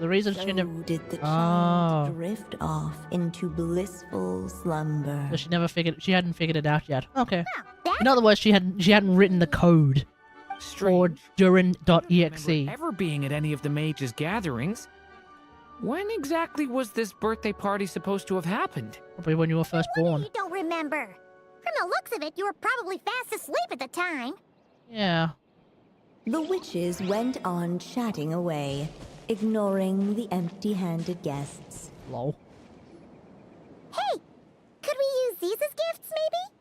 The reason So she never... did the Oh. child drift off into blissful slumber. So she hadn't figured it out yet. Okay. That's In other words, she hadn't written the code for Strange. Durin.exe. Remember ever being at any of the mages' gatherings? When exactly was this birthday party supposed to have happened? Probably when you were first born. you don't remember. From the looks of it, you were probably fast asleep at the time. Yeah. The witches went on chatting away, ignoring the empty-handed guests. Lol. Hey, could we use these as gifts, maybe?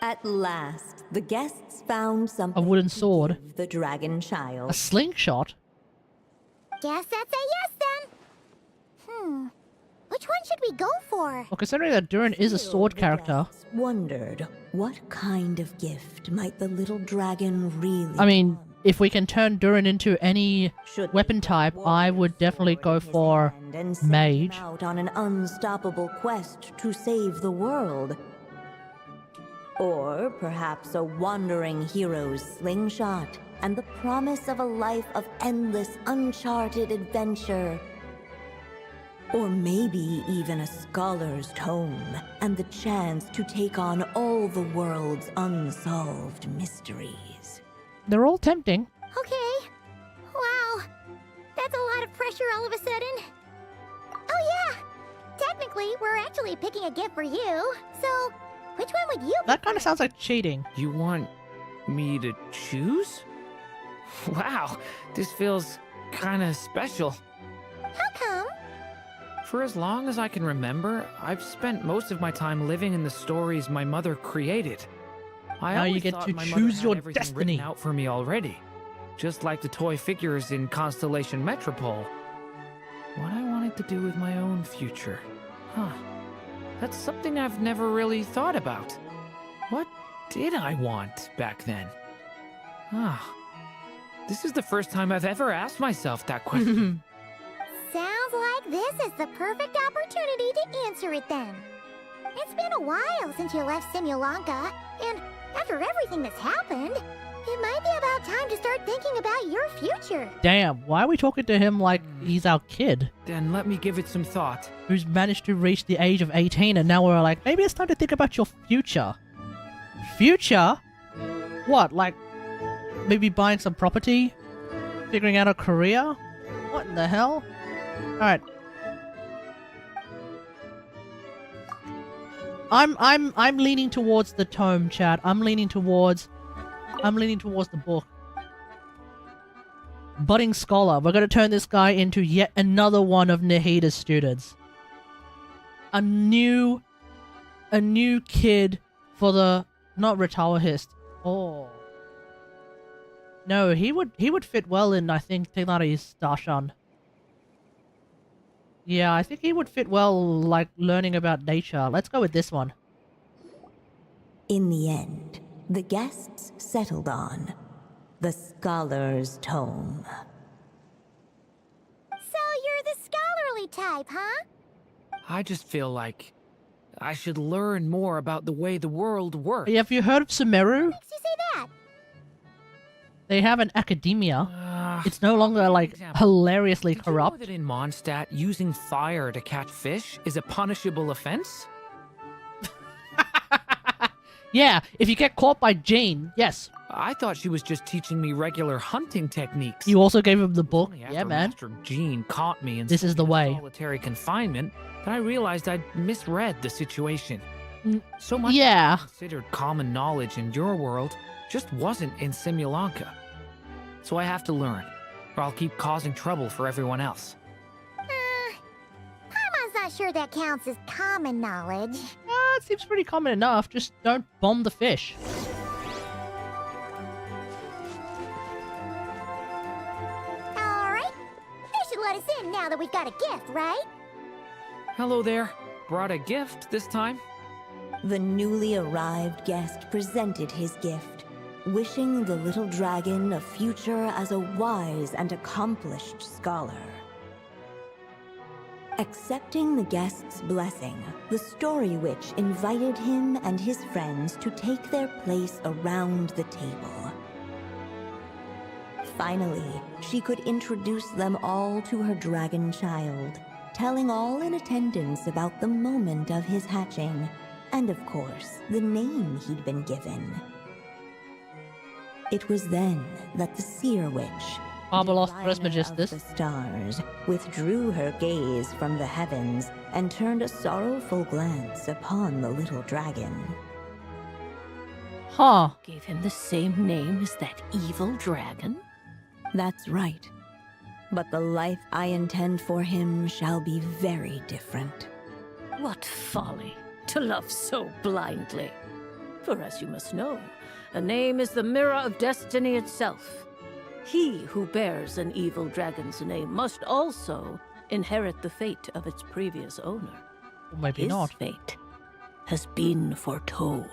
At last, the guests found something A wooden to sword. give the dragon A child. slingshot? Guess that's a yes then. Which one should we go for? Well, considering that Durin is a sword The character, guests wondered what kind of gift might the little dragon really I mean, want. if we can turn Durin into any Should weapon they type, walk I with would a definitely sword go in his for hand and send mage. him out on an unstoppable quest to save the world. Or perhaps a wandering hero's slingshot and the promise of a life of endless, uncharted adventure. Or maybe even a scholar's tome and the chance to take on all the world's unsolved mysteries. They're all tempting. Okay. Wow. That's a lot of pressure all of a sudden. Oh yeah. Technically, we're actually picking a gift for you. So, which one would you That kind of sounds like cheating. You want me to choose? Wow, this feels kinda special. How come? For as long as I can remember, I've spent most of my time living in the stories my mother created. I Now you always get thought to my mother choose had your everything destiny. written out for me already, just like the toy figures in Constellation Metropole. What I wanted to do with my own future. Huh. That's something I've never really thought about. What did I want back then? Ah. This is the first time I've ever asked myself that question. Sounds like this is the perfect opportunity to answer it then. It's been a while since you left Simulanka, and after everything that's happened, it might be about time to start thinking about your future. Damn, why are we talking to him like he's our kid? Then let me give it some thought. Who's managed to reach the age of 18 and now we're like, maybe it's time to think about your future. Future? What, like maybe buying some property? Figuring out a career? What in the hell? Alright. I'm leaning towards the tome, chat. I'm leaning towards the book. Budding scholar. We're gonna turn this guy into yet another one of Nahida's students. A new kid for the not Retawahist. Oh. No, he would fit well in, I think, Tegnari's Darshan. Yeah, I think he would fit well, like, learning about nature. Let's go with this one. In the end, the guests settled on the Scholar's Tome. So you're the scholarly type, huh? I just feel like I should learn more about the way the world works. Hey, have you heard of Sumeru? Makes you say that? They have an academia. It's no longer, like, hilariously Did you know corrupt. that in Mondstadt, using fire to catch fish is a punishable offense? Yeah, if you get caught by Jane, yes. I thought she was just teaching me regular hunting techniques. You also gave him the book. Only Yeah, after man. Master Jean caught me in This is the way. solitary confinement that I realized I'd misread the situation. So much Yeah. considered common knowledge in your world just wasn't in Simulanka. So I have to learn, or I'll keep causing trouble for everyone else. Paimon's not sure that counts as common knowledge. It seems pretty common enough. Just don't bomb the fish. Alright. They should let us in now that we've got a gift, right? Hello there. Brought a gift this time? The newly arrived guest presented his gift, wishing the little dragon a future as a wise and accomplished scholar. Accepting the guest's blessing, the Story Witch invited him and his friends to take their place around the table. Finally, she could introduce them all to her dragon child, telling all in attendance about the moment of his hatching, and of course, the name he'd been given. It was then that the Seer Witch, Barbaros diviner Trismegistus. of the stars, withdrew her gaze from the heavens and turned a sorrowful glance upon the little dragon. Huh. Gave him the same name as that evil dragon? That's right. But the life I intend for him shall be very different. What folly to love so blindly. For as you must know, a name is the mirror of destiny itself. He who bears an evil dragon's name must also inherit the fate of its previous owner. Or maybe His not. fate has been foretold.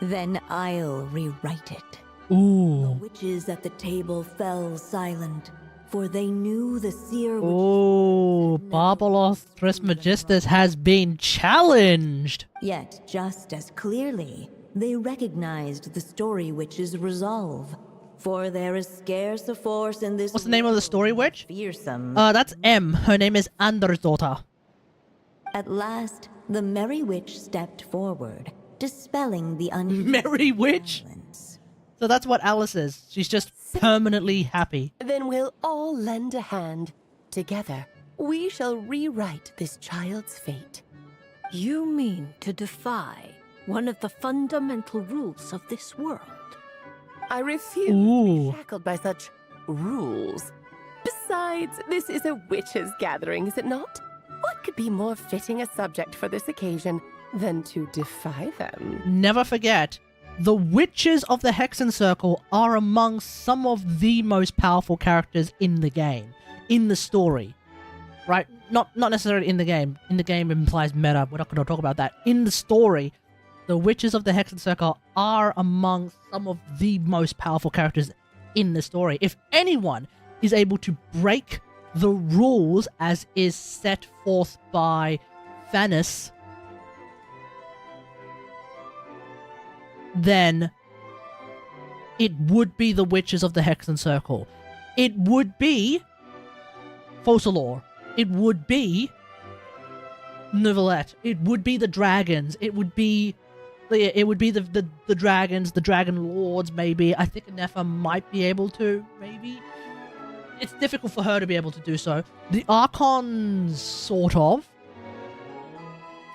Then I'll rewrite it. The Ooh. witches at the table fell silent, for they knew the Seer Witch's Ooh. words had never Barbaros passed through them Trismegistus has been challenged. Yet, just as clearly, they recognized the Story Witch's resolve. For there is scarce a force in this What's the name of the Story Witch? fearsome. That's M. Her name is Anders daughter. At last, the Merry Witch stepped forward, dispelling the Merry Witch? silence. So that's what Alice is. She's just permanently happy. Then we'll all lend a hand. Together, we shall rewrite this child's fate. You mean to defy one of the fundamental rules of this world? I refuse Ooh. to be shackled by such rules. Besides, this is a witches' gathering, is it not? What could be more fitting a subject for this occasion than to defy them? Never forget, the witches of the Hexen Circle are among some of the most powerful characters in the game, in the story. Right? Not necessarily in the game. In the game implies meta. We're not going to talk about that. In the story, the witches of the Hexen Circle are among some of the most powerful characters in the story. If anyone is able to break the rules as is set forth by Thanos, then it would be the witches of the Hexen Circle. It would be Focalor. It would be Neuvillette. It would be the dragons. It would be the dragons, the dragon lords, maybe. I think Nefa might be able to, maybe. It's difficult for her to be able to do so. The Archons, sort of.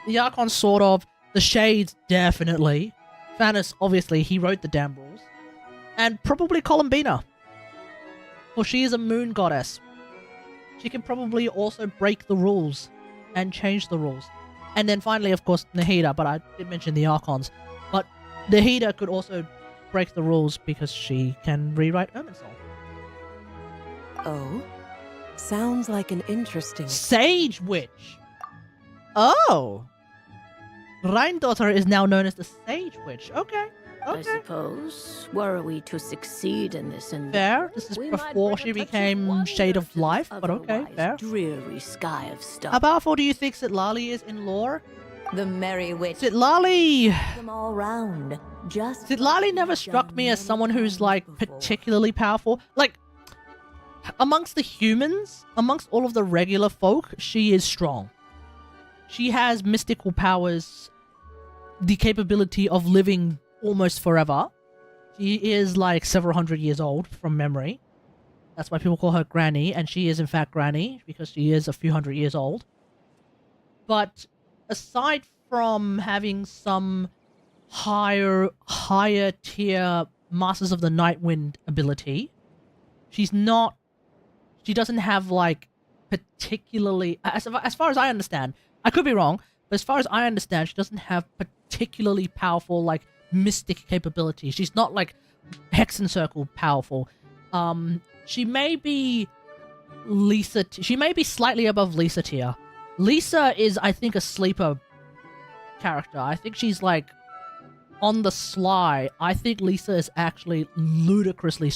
The Shades, definitely. Thanos, obviously, he wrote the damn rules. And probably Columbina. For she is a moon goddess. She can probably also break the rules and change the rules. And then finally, of course, Nahida, but I did mention the Archons. But Nahida could also break the rules because she can rewrite Irminsul. Oh? Sounds like an interesting... Sage Witch! Oh! Rhine-daughter is now known as the Sage Witch. Okay. I suppose, were we to succeed in this endeavor, fair. This is before she became Shade of Life, but okay, fair. Dreary sky of stuff. How powerful do you think Citlali is in lore? The Merry Witch. Citlali! Them all round. Just Citlali never struck me as someone who's, like, particularly powerful. Like, amongst the humans, amongst all of the regular folk, she is strong. She has mystical powers, the capability of living almost forever. She is like several hundred years old from memory. That's why people call her Granny, and she is in fact Granny because she is a few hundred years old. But aside from having some higher tier Masters of the Nightwind ability, she doesn't have like particularly, as far as I understand, I could be wrong, but as far as I understand, she doesn't have particularly powerful like mystic capabilities. She's not like Hexen Circle powerful. She may be Lisa. She may be slightly above Lisa tier. Lisa is, I think, a sleeper character. I think she's like on the sly. I think Lisa is actually ludicrously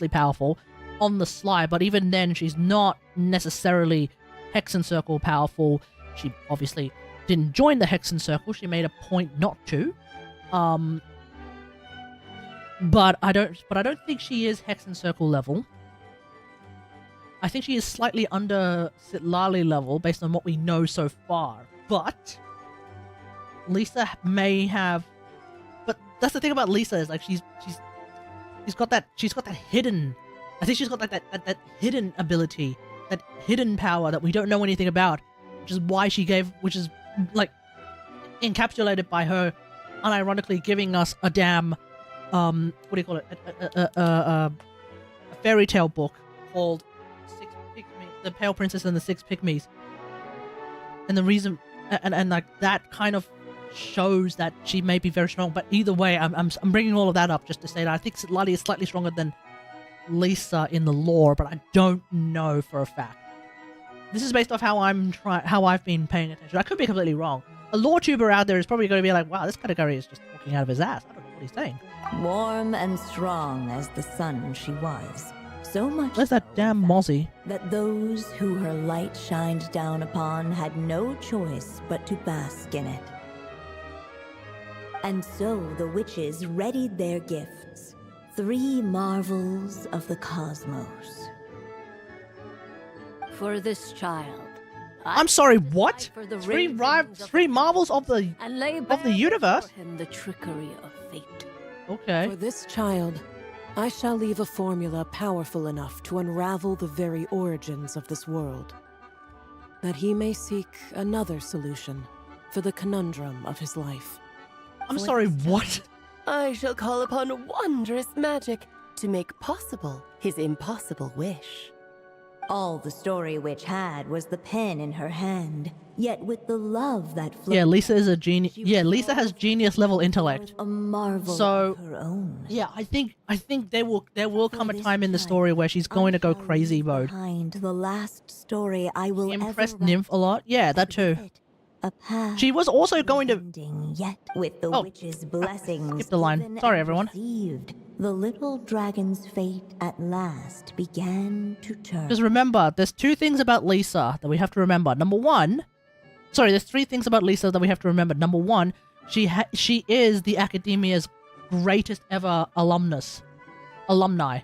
powerful on the sly. But even then, she's not necessarily Hexen Circle powerful. She obviously didn't join the Hexen Circle. She made a point not to. But I don't think she is Hexen Circle level. I think she is slightly under Citlali level based on what we know so far. But Lisa may have. But that's the thing about Lisa is like she's got that hidden. I think she's got like that hidden ability, that hidden power that we don't know anything about, which is why which is like encapsulated by her unironically giving us a damn what do you call it, a fairy tale book called The Pale Princess and the Six Pygmies. And the reason and like that kind of shows that she may be very strong. But either way, I'm bringing all of that up just to say that I think Citlali is slightly stronger than Lisa in the lore, but I don't know for a fact. This is based off how I've been paying attention. I could be completely wrong. A lore tuber out there is probably going to be like, wow, this category is just talking out of his ass. I don't know what he's saying. Warm and strong as the sun she was. So much. Where's that damn Mozzie? That those who her light shined down upon had no choice but to bask in it. And so the witches readied their gifts. 3 marvels of the cosmos. For this child. I'm sorry, what? 3 marvels of the universe? Him the trickery of fate. Okay. For this child, I shall leave a formula powerful enough to unravel the very origins of this world, that he may seek another solution for the conundrum of his life. I'm sorry, what? I shall call upon wondrous magic to make possible his impossible wish. All the story witch had was the pen in her hand, yet with the love that flowed. Yeah, Lisa is a genius. Yeah, Lisa has genius level intellect. A marvel So, of her own. yeah, I think there will come a this time in the child, story where she's going to go crazy mode. Behind the last story I will Impressed ever Nymph a lot. Yeah, that too. a path She was also going to. yet with the witch's blessings. Skip the line. given Sorry, and everyone. received, the little dragon's fate at last began to turn. Just remember, there's two things about Lisa that we have to remember. Number one, sorry, there's three things about Lisa that we have to remember. Number one, she is the academia's greatest ever alumni.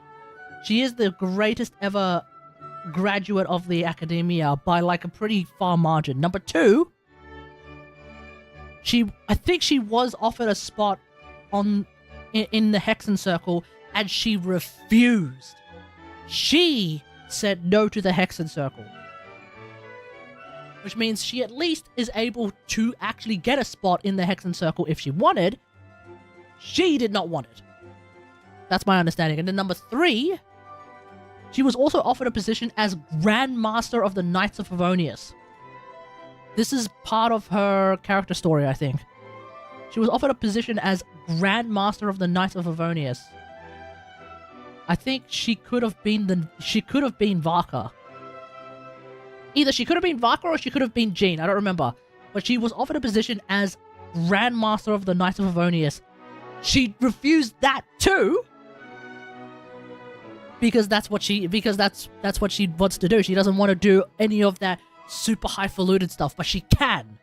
She is the greatest ever graduate of the academia by like a pretty far margin. Number two, I think she was offered a spot in the Hexen Circle, and she refused. She said no to the Hexen Circle. Which means she at least is able to actually get a spot in the Hexen Circle if she wanted. She did not want it. That's my understanding. And then number three, she was also offered a position as Grand Master of the Knights of Favonius. This is part of her character story, I think. She was offered a position as Grand Master of the Knights of Favonius. I think she could have been Varka. Either she could have been Varka or she could have been Jean. I don't remember. But she was offered a position as Grand Master of the Knights of Favonius. She refused that too. Because that's what she wants to do. She doesn't want to do any of that super highfalutin stuff, but she can.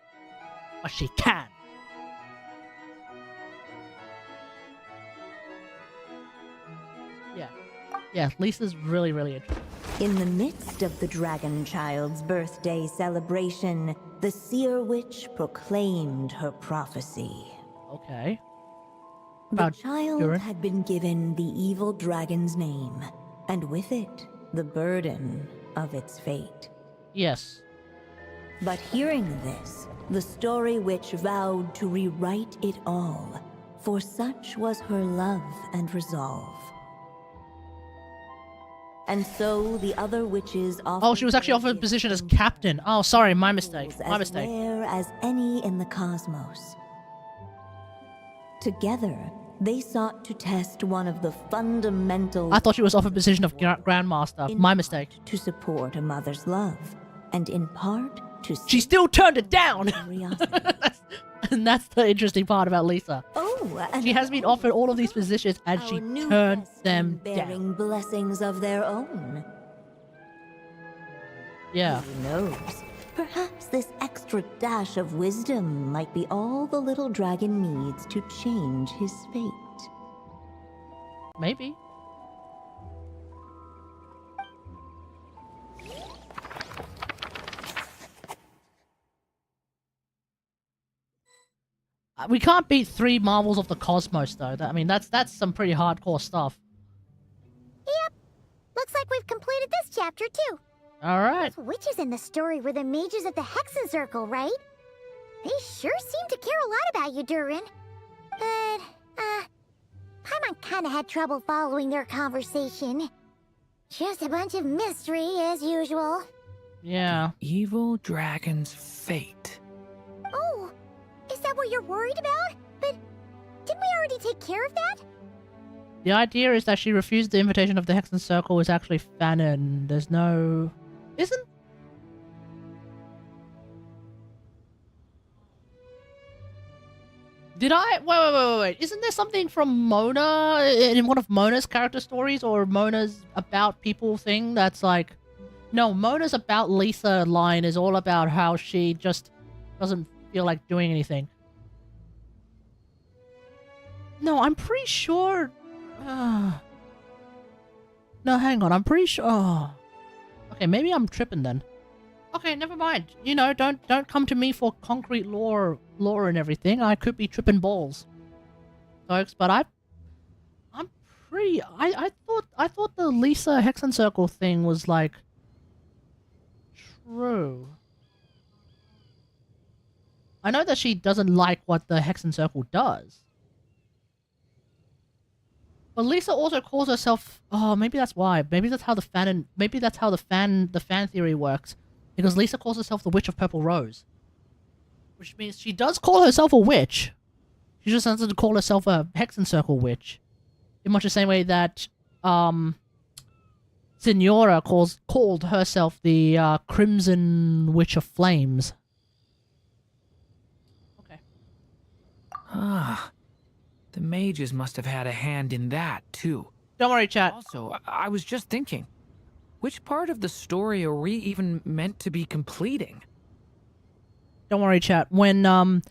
Yeah, Lisa's really, really interesting. In the midst of the dragon child's birthday celebration, the seer witch proclaimed her prophecy. Okay. The child had been given the evil dragon's name, and with it, the burden of its fate. Yes. But hearing this, the story witch vowed to rewrite it all, for such was her love and resolve. And so the other witches offered. Oh, she was actually offered a position as captain. Oh, sorry, my mistake. My mistake. As rare as any in the cosmos. Together, they sought to test one of the fundamental. I thought she was offered a position of Grandmaster. My mistake. To support a mother's love, and in part to. She still turned it down. And that's the interesting part about Lisa. She has been offered all of these positions, and she turned them down. Blessings of their own. Yeah. Who knows? Perhaps this extra dash of wisdom might be all the little dragon needs to change his fate. Maybe. We can't beat 3 Marvels of the Cosmos, though. That's some pretty hardcore stuff. Yep. Looks like we've completed this chapter, too. Alright. Those witches in the story were the mages of the Hexen Circle, right? They sure seem to care a lot about you, Durin. But, Paimon kinda had trouble following their conversation. Just a bunch of mystery, as usual. Yeah. Evil dragon's fate. Oh, is that what you're worried about? But didn't we already take care of that? The idea is that she refused the invitation of the Hexen Circle is actually Fanon. There's no... Isn't... Did I... Wait. Isn't there something from Mona in one of Mona's character stories or Mona's about people thing that's like... No, Mona's about Lisa line is all about how she just doesn't feel like doing anything. No, I'm pretty sure... No, hang on. I'm pretty sure... Oh. Okay, maybe I'm tripping then. Okay, never mind. You know, don't come to me for concrete lore and everything. I could be tripping balls, folks. But I'm pretty... I thought the Lisa Hexen Circle thing was like true. I know that she doesn't like what the Hexen Circle does. But Lisa also calls herself. Oh, maybe that's why. Maybe that's how the fan theory works. Because Lisa calls herself the Witch of Purple Rose, which means she does call herself a witch. She just doesn't call herself a Hexencircle witch, in much the same way that Signora called herself the Crimson Witch of Flames. Okay. Ah, the mages must have had a hand in that, too. Don't worry, chat. Also, I was just thinking, which part of the story are we even meant to be completing? Don't worry, chat. When the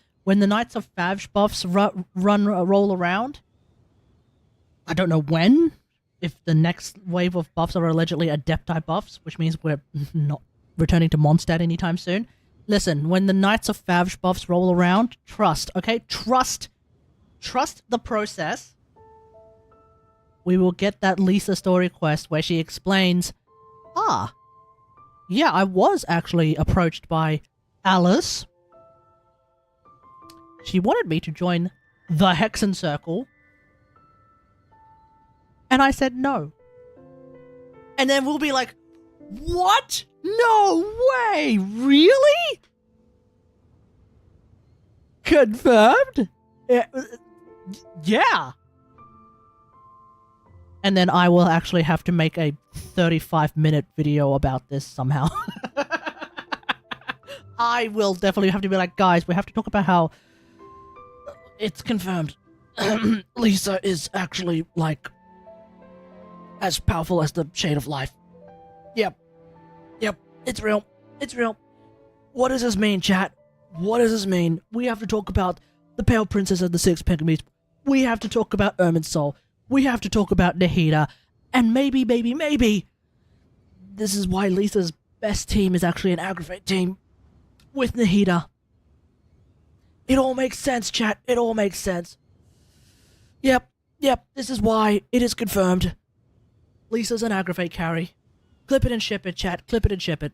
Knights of Favge buffs roll around, I don't know when, if the next wave of buffs are allegedly Adepti buffs, which means we're not returning to Mondstadt anytime soon. Listen, when the Knights of Favge buffs roll around, trust, okay? Trust the process. We will get that Lisa story quest where she explains, yeah, I was actually approached by Alice. She wanted me to join the Hexencircle. And I said no. And then we'll be like, what? No way! Really? Confirmed? Yeah. And then I will actually have to make a 35-minute video about this somehow. I will definitely have to be like, guys, we have to talk about how it's confirmed. Lisa is actually, like, as powerful as the Shade of Life. Yep, it's real. It's real. What does this mean, chat? What does this mean? We have to talk about the Pale Princess of the Six Penguins. We have to talk about Irminsul. We have to talk about Nahida. And maybe, this is why Lisa's best team is actually an Aggravate team with Nahida. It all makes sense, chat. It all makes sense. Yep, this is why it is confirmed. Lisa's an Aggravate carry. Clip it and ship it, chat. Clip it and ship it.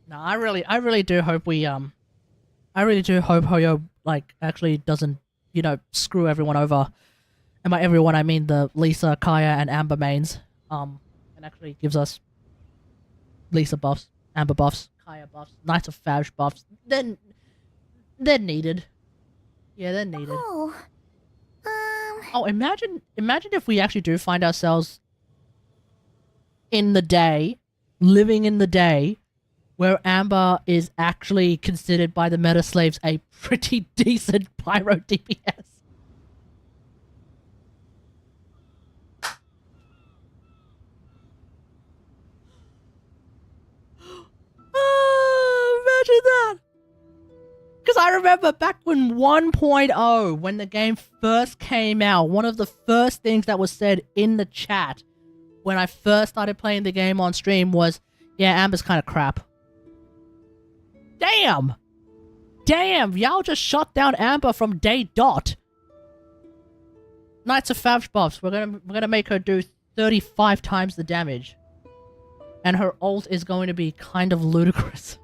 No, I really do hope we, I really do hope Hoyo, like, actually doesn't, you know, screw everyone over. And by everyone, I mean the Lisa, Kaya, and Amber mains. And actually gives us Lisa buffs, Amber buffs, Kaya buffs, Knights of Favge buffs. They're needed. Yeah, they're needed. Oh, imagine if we actually do find ourselves in the day, living in the day, where Amber is actually considered by the meta slaves a pretty decent pyro DPS. Oh, imagine that! Because I remember back when 1.0, when the game first came out, one of the first things that was said in the chat when I first started playing the game on stream was, yeah, Amber's kind of crap. Damn! Y'all just shot down Amber from day dot. Knights of Favge buffs. We're gonna make her do 35 times the damage. And her ult is going to be kind of ludicrous.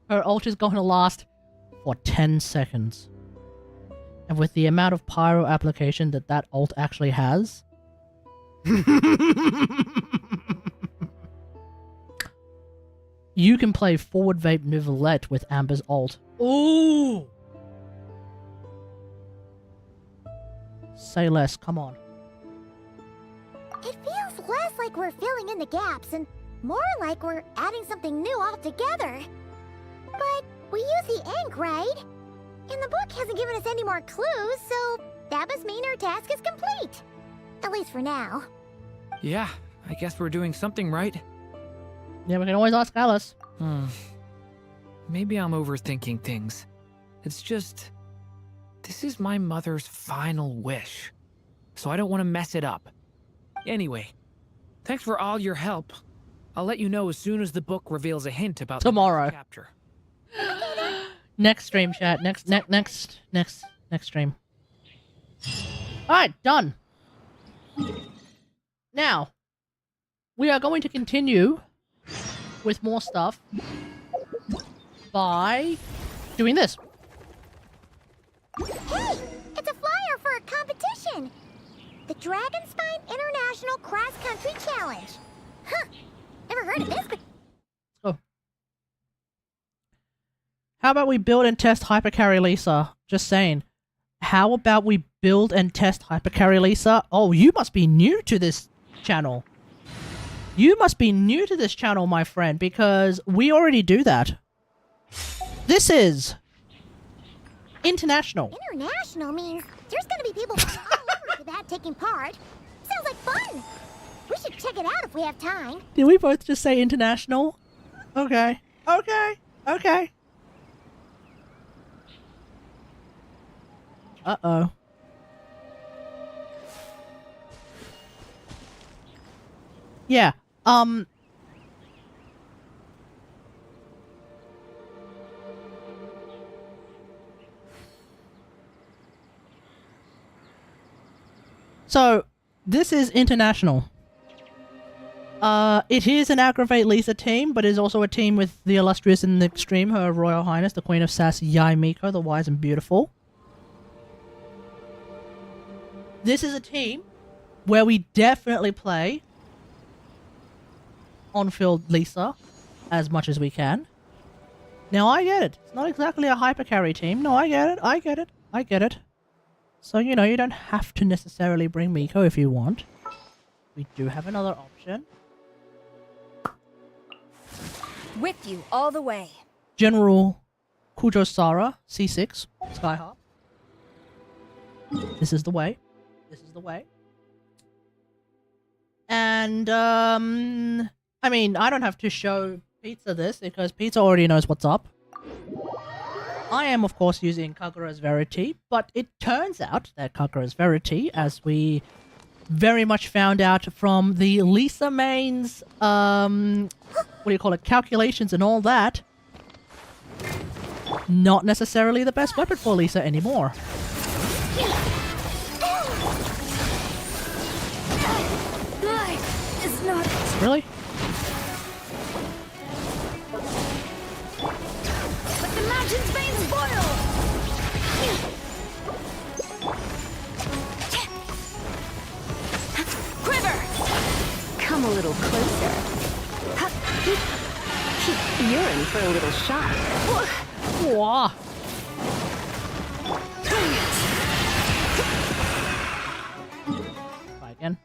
Her ult is going to last for 10 seconds. And with the amount of pyro application that ult actually has... you can play forward vape Nouvellette with Amber's ult. Ooh! Say less, come on. It feels less like we're filling in the gaps and more like we're adding something new altogether. But we use the ink, right? And the book hasn't given us any more clues, so that must mean our task is complete. At least for now. Yeah, I guess we're doing something right. Yeah, we can always ask Alice. Maybe I'm overthinking things. It's just... this is my mother's final wish. So I don't want to mess it up. Anyway, thanks for all your help. I'll let you know as soon as the book reveals a hint about tomorrow. The next chapter. Next stream, chat. Next stream. Alright, done. Now, we are going to continue with more stuff. by doing this. Hey! It's a flyer for a competition! The Dragonspine International Cross Country Challenge. Huh. Never heard of this, but... Oh. How about we build and test Hypercarry Lisa? Just saying. How about we build and test Hypercarry Lisa? Oh, you must be new to this channel. You must be new to this channel, my friend, because we already do that. This is international. International means there's gonna be people from all over Tibet taking part. Sounds like fun. We should check it out if we have time. Did we both just say international? Okay. Okay. Okay. Uh-oh. Yeah. So, this is international. It is an Aggravate Lisa team, but it is also a team with the illustrious and the extreme, Her Royal Highness, the Queen of Sass, Yai Miko, the Wise and Beautiful. This is a team where we definitely play on-field Lisa as much as we can. Now, I get it. It's not exactly a hypercarry team. No, I get it. I get it. I get it. So, you know, you don't have to necessarily bring Miko if you want. We do have another option. With you all the way. General Kujo Sara, C6, Skyharp. This is the way. This is the way. And, I mean, I don't have to show Pizza this because Pizza already knows what's up. I am, of course, using Kagura's Verity, but it turns out that Kagura's Verity, as we very much found out from the Lisa mains, what do you call it, calculations and all that, not necessarily the best weapon for Lisa anymore. Life is not... Really? Let the mountain's veins boil! Quiver! Come a little closer. You're in for a little shock. Whoa. Try again.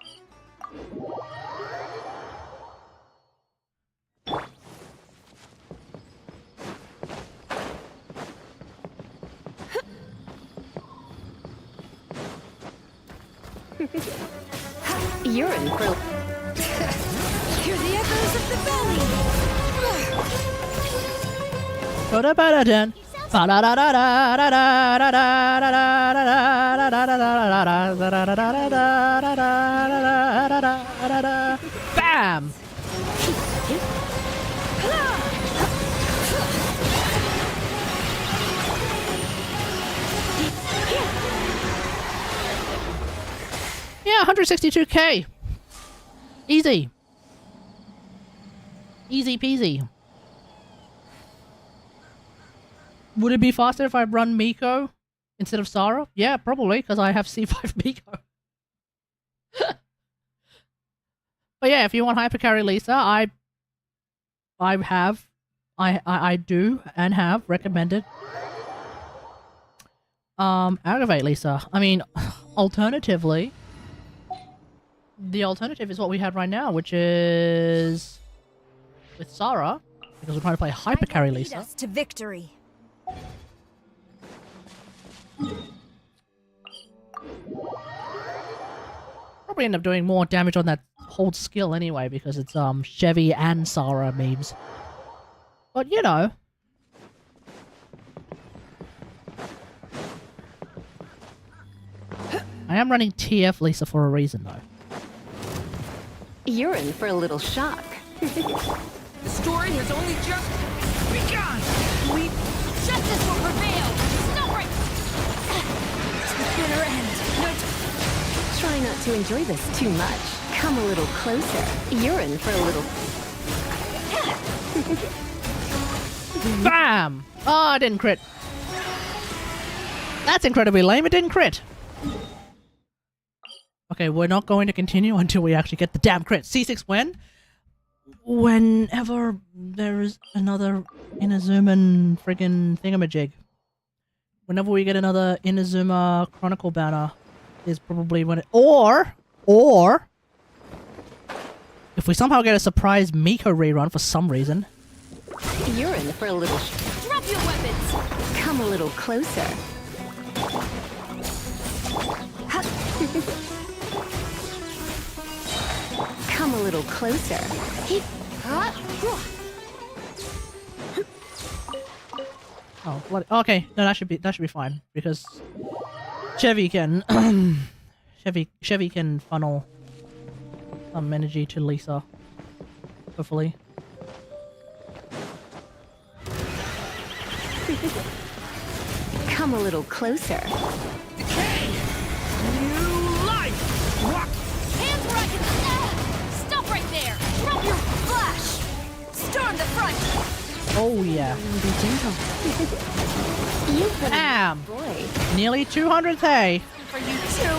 You're in for... Hear the echoes of the valley! Ba-da-ba-da-dun. Bam! Yeah, 162k. Easy. Easy peasy. Would it be faster if I run Miko instead of Sara? Yeah, probably, because I have C5 Miko. But yeah, if you want Hypercarry Lisa, I do and have recommended Aggravate Lisa. I mean, alternatively, the alternative is what we have right now, which is with Sara, because we're trying to play Hypercarry Lisa. Lead us to victory. Probably end up doing more damage on that hold skill anyway, because it's Chevy and Sara memes. But you know. I am running TF Lisa for a reason though. You're in for a little shock. The story has only just begun! Justice will prevail! Stop right! To the bitter end! Try not to enjoy this too much. Come a little closer. You're in for a little... Bam! Oh, I didn't crit. That's incredibly lame. It didn't crit. Okay, we're not going to continue until we actually get the damn crit. C6 when? Whenever there is another Inazuman friggin' thingamajig. Whenever we get another Inazuma Chronicle banner is probably when it... Or... If we somehow get a surprise Miko rerun for some reason. You're in for a little... Drop your weapons! Come a little closer. Come a little closer. Oh, bloody... Okay, no, that should be fine because Chevy can Chevy can funnel some energy to Lisa. Hopefully. Come a little closer. Hands where I can... Stop right there! Drop your flash! Storm the front! Oh yeah. Be gentle. You've been Bam! a boy. Nearly 200k. For you too!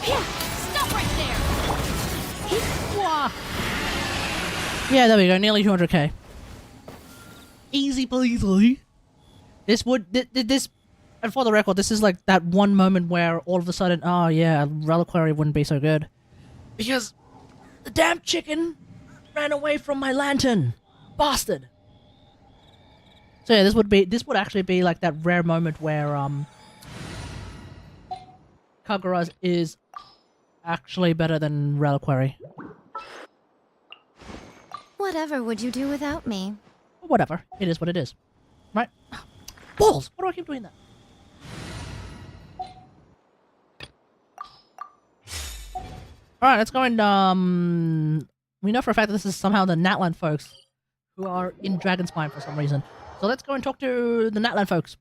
Here! Stop right there! Wah. Yeah, there we go. Nearly 200k. Easy peasy. This would... This... And for the record, this is like that one moment where all of a sudden, oh yeah, Reliquary wouldn't be so good. Because the damn chicken ran away from my lantern. Bastard. So yeah, this would actually be like that rare moment where Kagura's is actually better than Reliquary. Whatever would you do without me? Whatever. It is what it is. Right? Balls! Why do I keep doing that? Alright, let's go and, we know for a fact that this is somehow the Natland folks who are in Dragon Spine for some reason. So let's go and talk to the Natland folks.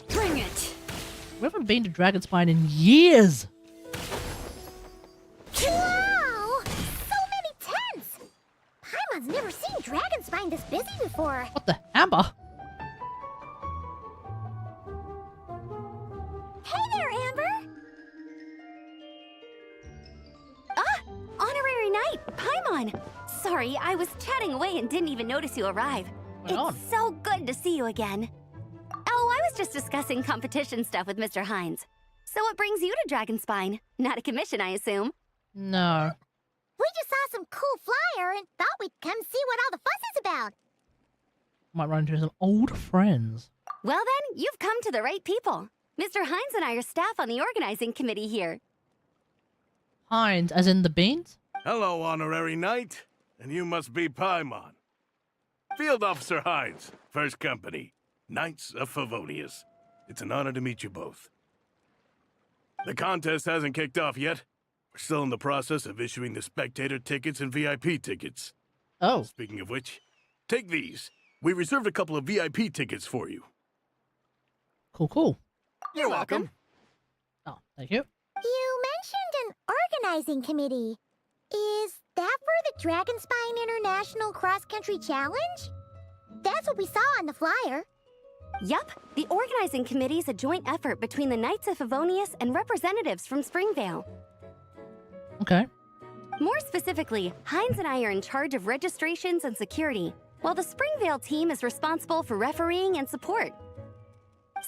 Bring it! We haven't been to Dragon Spine in years! Wow! So many tents! Paimon's never seen Dragonspine this busy before. What the? Amber? Hey there, Amber! Honorary Knight, Paimon. Sorry, I was chatting away and didn't even notice you arrive. What's on? It's so good to see you again. Oh, I was just discussing competition stuff with Mr. Hines. So what brings you to Dragonspine? Not a commission, I assume. No. We just saw some cool flyer and thought we'd come see what all the fuss is about. Might run into some old friends. Well then, you've come to the right people. Mr. Hines and I are staff on the organizing committee here. Hines, as in the beans? Hello, Honorary Knight. And you must be Paimon. Field Officer Hines, First Company, Knights of Favonius. It's an honor to meet you both. The contest hasn't kicked off yet. We're still in the process of issuing the spectator tickets and VIP tickets. Oh. Speaking of which, take these. We reserved a couple of VIP tickets for you. Cool. You're welcome. Oh, thank you. You mentioned an organizing committee. Is that for the Dragonspine International Cross Country Challenge? That's what we saw on the flyer. Yup, the organizing committee is a joint effort between the Knights of Favonius and representatives from Springvale. Okay. More specifically, Hines and I are in charge of registrations and security, while the Springvale team is responsible for refereeing and support.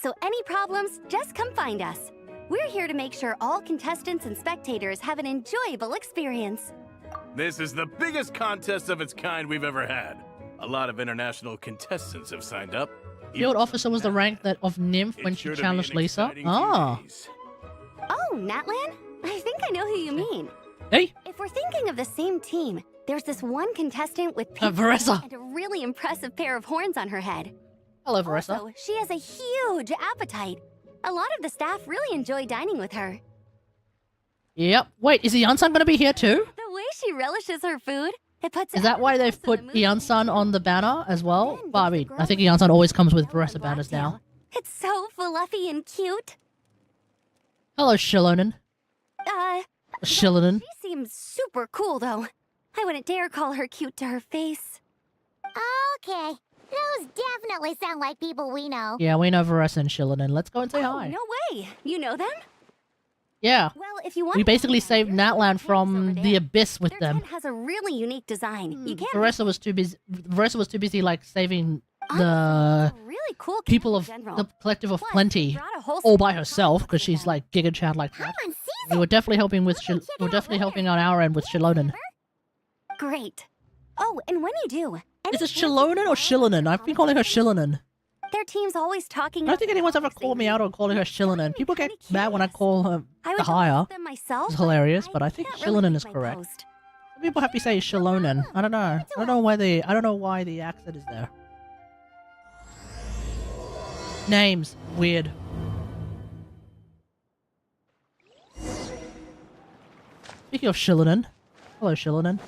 So any problems, just come find us. We're here to make sure all contestants and spectators have an enjoyable experience. This is the biggest contest of its kind we've ever had. A lot of international contestants have signed up. Field Officer was the rank that of Nymph when she challenged Lisa. Ah. Oh, Natlan? I think I know who you mean. Hey. If we're thinking of the same team, there's this one contestant with pink Varessa. hair and a really impressive pair of horns on her head. Hello, Varessa. Also, she has a huge appetite. A lot of the staff really enjoy dining with her. Yep. Wait, is Ian-san gonna be here too? The way she relishes her food, it puts. Is that why they've put Ian-san on the banner as well? Well, I mean, I think Ian-san always comes with Varessa banners now. It's so fluffy and cute. Hello, Shilonen. Shillinan. She seems super cool, though. I wouldn't dare call her cute to her face. Okay. Those definitely sound like people we know. Yeah, we know Varessa and Shillinan. Let's go and say hi. No way. You know them? Yeah. Well, if you want We basically saved Natlan from the abyss with their them. tent has a really unique design. You can't Varessa was too busy like saving the really cool people of in general. the collective of Plus, plenty brought a whole all by herself because she's like Giga Chad like that. Come on, We were definitely helping with we were definitely helping on our end with Shilonen. Great. Oh, and when you do, Is it Shilonen or Shillinan? I've been calling her Shillinan. their team's always talking. I don't think anyone's ever called me out on calling her Shillinan. People get mad when I call her I the higher. them myself. It's hilarious, but I think can't really Shillinan keep is my correct. post. Some people have to say Shilonen. I don't know. I don't know why the accent is there. Names weird. Speaking of Shillinan, hello Shillinan.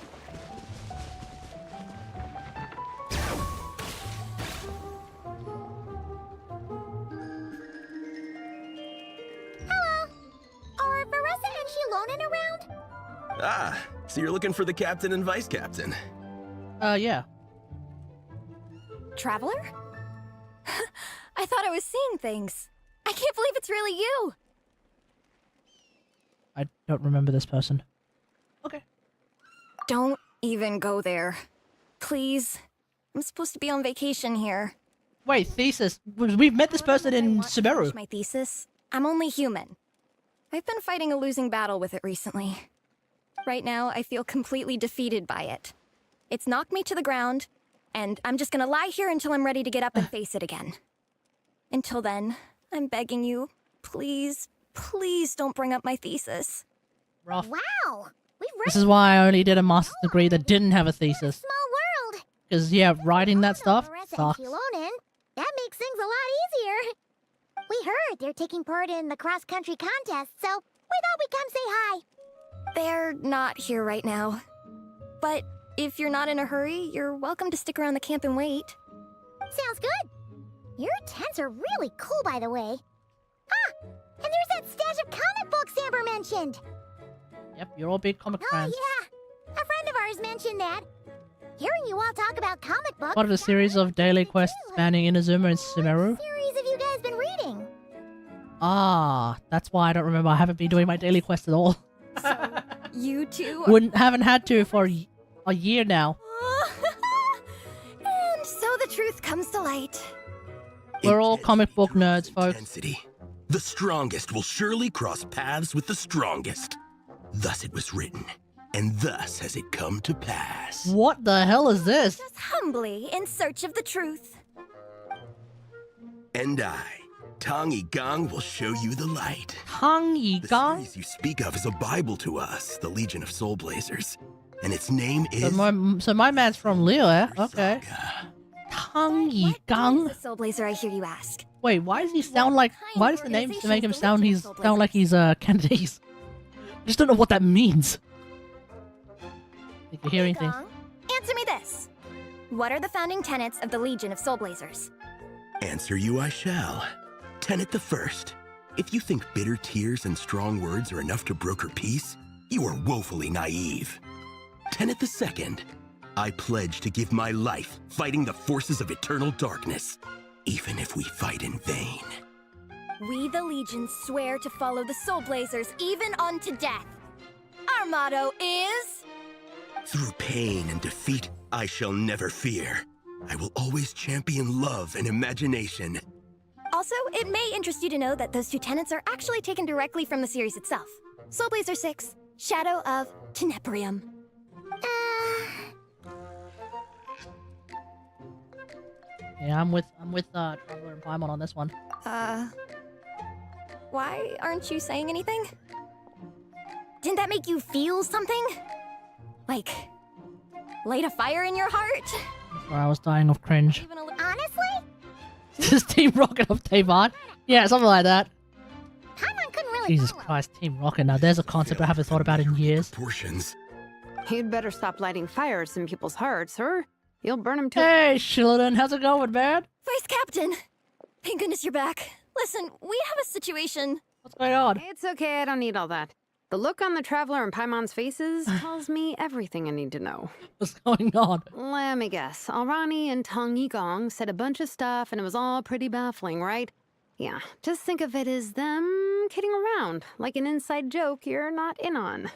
Hello. Are Varessa and Shilonen around? Ah, so you're looking for the captain and vice captain. Yeah. Traveler? I thought I was seeing things. I can't believe it's really you. I don't remember this person. Okay. Don't even go there. Please. I'm supposed to be on vacation here. Wait, thesis. We've met this person in Sumeru. My thesis. I'm only human. I've been fighting a losing battle with it recently. Right now, I feel completely defeated by it. It's knocked me to the ground, and I'm just gonna lie here until I'm ready to get up and face it again. Until then, I'm begging you, please, please don't bring up my thesis. Rough. Wow! This is why I only did a master's degree that didn't have a thesis. Small world! Because, yeah, writing that stuff Varessa sucks. and Shilonen. That makes things a lot easier. We heard they're taking part in the cross-country contest, so we thought we'd come say hi. They're not here right now. But if you're not in a hurry, you're welcome to stick around the camp and wait. Sounds good. Your tents are really cool, by the way. Ah! And there's that stash of comic books Amber mentioned! Yep, you're all big comic Oh, fans. yeah! A friend of ours mentioned that. Hearing you all talk about comic books... Part of the series of daily quests spanning Inazuma and Sumeru. What series have you guys been reading? Ah, that's why I don't remember. I haven't been doing my daily quest at all. You two Haven't had to for a year now. And so the truth comes to light. We're all comic book nerds, folks. Intensity. The strongest will surely cross paths with the strongest. Thus it was written, and thus has it come to pass. What the hell is this? Just humbly in search of the truth. And I, Tang Yigang, will show you the light. Tang The Yigang? series you speak of is a Bible to us, the Legion of Soul Blazers. And its name is... So my man's from Leo, eh? Okay. Tang Yigang? The Soul Blazer, I hear you ask. Wait, why does he sound like... Why does the name make him sound like he's Cantonese? I just don't know what that means. I think you're hearing things. Answer me this. What are the founding tenets of the Legion of Soul Blazers? Answer you I shall. Tenet the first. If you think bitter tears and strong words are enough to broker peace, you are woefully naive. Tenet the second. I pledge to give my life fighting the forces of eternal darkness, even if we fight in vain. We, the Legion, swear to follow the Soul Blazers even unto death. Our motto is... Through pain and defeat, I shall never fear. I will always champion love and imagination. Also, it may interest you to know that those two tenets are actually taken directly from the series itself. Soul Blazer 6, Shadow of Tenebrium. Yeah, I'm with Traveler and Paimon on this one. Why aren't you saying anything? Didn't that make you feel something? Like, light a fire in your heart? Sorry, I was dying of cringe. Honestly? This Team Rocket of Tavon? Yeah, something like that. Paimon couldn't really Jesus Christ, Team Rocket. Now there's a concept I haven't thought about in years. Portions. You'd better stop lighting fires in people's hearts, or you'll burn them too. Hey, Shillinan, how's it going, man? Vice Captain! Thank goodness you're back. Listen, we have a situation. What's going on? It's okay, I don't need all that. The look on the Traveler and Paimon's faces tells me everything I need to know. What's going on? Let me guess. Alrani and Tong Yigong said a bunch of stuff and it was all pretty baffling, right? Yeah, just think of it as them kidding around, like an inside joke you're not in on.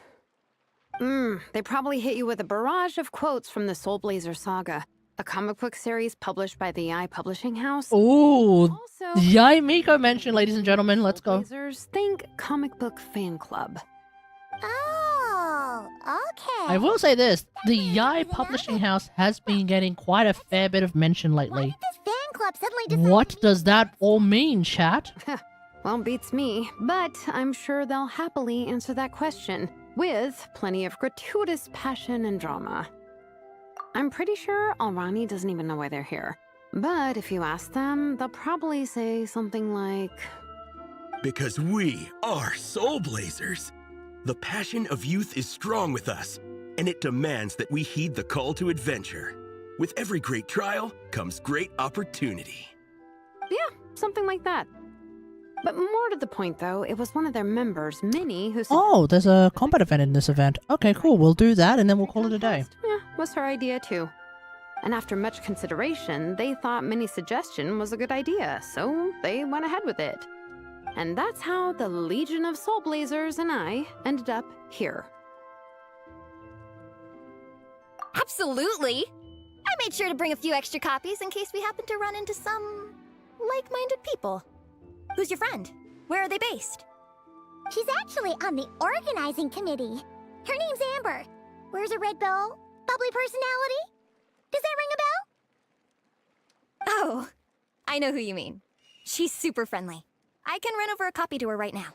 They probably hit you with a barrage of quotes from the Soul Blazer saga, a comic book series published by the Yai Publishing House. Ooh, Yai Miko mention, ladies and gentlemen. Let's go. Blazers, think comic book fan club. Oh, okay. I will say this: the Yai Publishing House has been getting quite a fair bit of mention lately. This fan club suddenly decide What does that all mean, chat? Well, beats me, but I'm sure they'll happily answer that question, with plenty of gratuitous passion and drama. I'm pretty sure Alrani doesn't even know why they're here. But if you ask them, they'll probably say something like... Because we are Soul Blazers. The passion of youth is strong with us, and it demands that we heed the call to adventure. With every great trial comes great opportunity. Yeah, something like that. But more to the point, though, it was one of their members, Minnie, who... Oh, there's a combat event in this event. Okay, cool. We'll do that, and then we'll call it a day. Yeah, was her idea, too. And after much consideration, they thought Minnie's suggestion was a good idea, so they went ahead with it. And that's how the Legion of Soul Blazers and I ended up here. Absolutely! I made sure to bring a few extra copies in case we happen to run into some like-minded people. Who's your friend? Where are they based? she's actually on the organizing committee. Her name's Amber. Wears a red bow, bubbly personality. Does that ring a bell? Oh, I know who you mean. She's super friendly. I can run over a copy to her right now.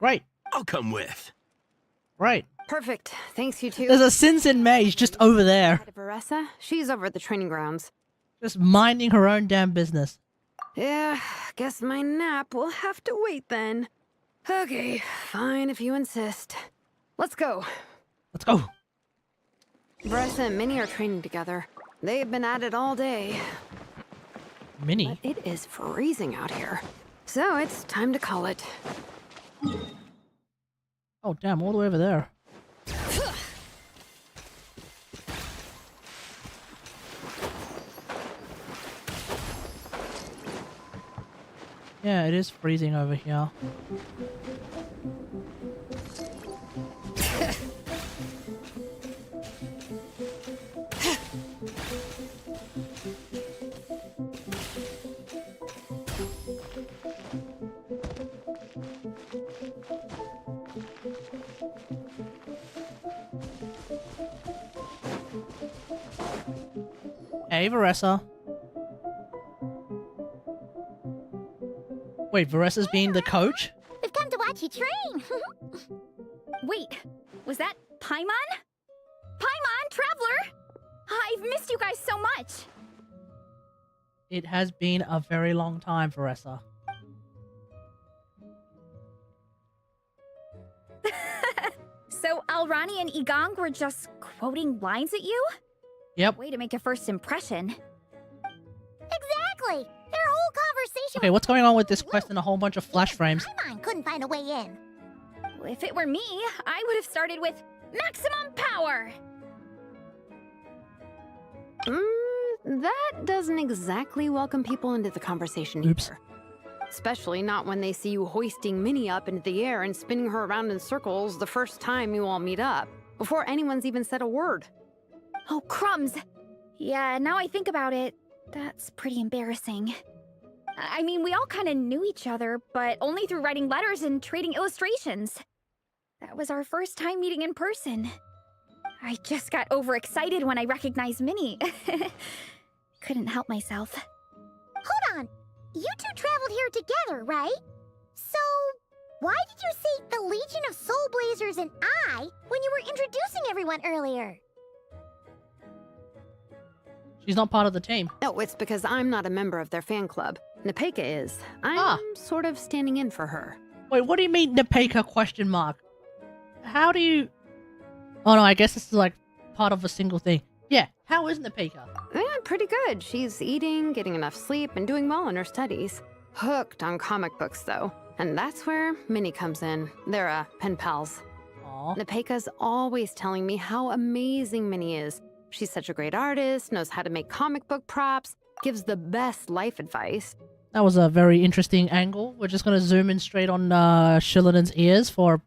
Right. I'll come with. Right. Perfect. Thanks, you two. There's a Sinsin Mage just over there. Varessa, she's over at the training grounds. Just minding her own damn business. Yeah, guess my nap will have to wait then. Okay, fine if you insist. Let's go. Let's go. Varessa and Minnie are training together. They've been at it all day. Minnie? But it is freezing out here. So it's time to call it. Oh, damn, all the way over there. Yeah, it is freezing over here. Hey, Varessa. Wait, Varessa's being the coach? We've come to watch you train. Wait, was that Paimon? Paimon, Traveler! I've missed you guys so much. It has been a very long time, Varessa. So Alrani and Igong were just quoting lines at you? Yep. Way to make a first impression. Exactly. Their whole conversation. Okay, what's going on with this quest and a whole bunch of flash frames? Paimon couldn't find a way in. If it were me, I would have started with maximum power. That doesn't exactly welcome people into the conversation either. Especially not when they see you hoisting Minnie up into the air and spinning her around in circles the first time you all meet up, before anyone's even said a word. Oh, crumbs. Yeah, now I think about it, that's pretty embarrassing. I mean, we all kind of knew each other, but only through writing letters and trading illustrations. That was our first time meeting in person. I just got overexcited when I recognized Minnie. Couldn't help myself. Hold on. You two traveled here together, right? So, why did you say the Legion of Soul Blazers and I when you were introducing everyone earlier? She's not part of the team. No, it's because I'm not a member of their fan club. Nepeka is. I'm sort of standing in for her. Wait, what do you mean Nepeka question mark? How do you... Oh no, I guess this is like part of a single thing. Yeah, how is Nepeka? Yeah, pretty good. She's eating, getting enough sleep, and doing well in her studies. Hooked on comic books, though. And that's where Minnie comes in. They're, pen pals. Aw. Napeka's always telling me how amazing Minnie is. She's such a great artist, knows how to make comic book props, gives the best life advice. That was a very interesting angle. We're just gonna zoom in straight on Shillinen's ears for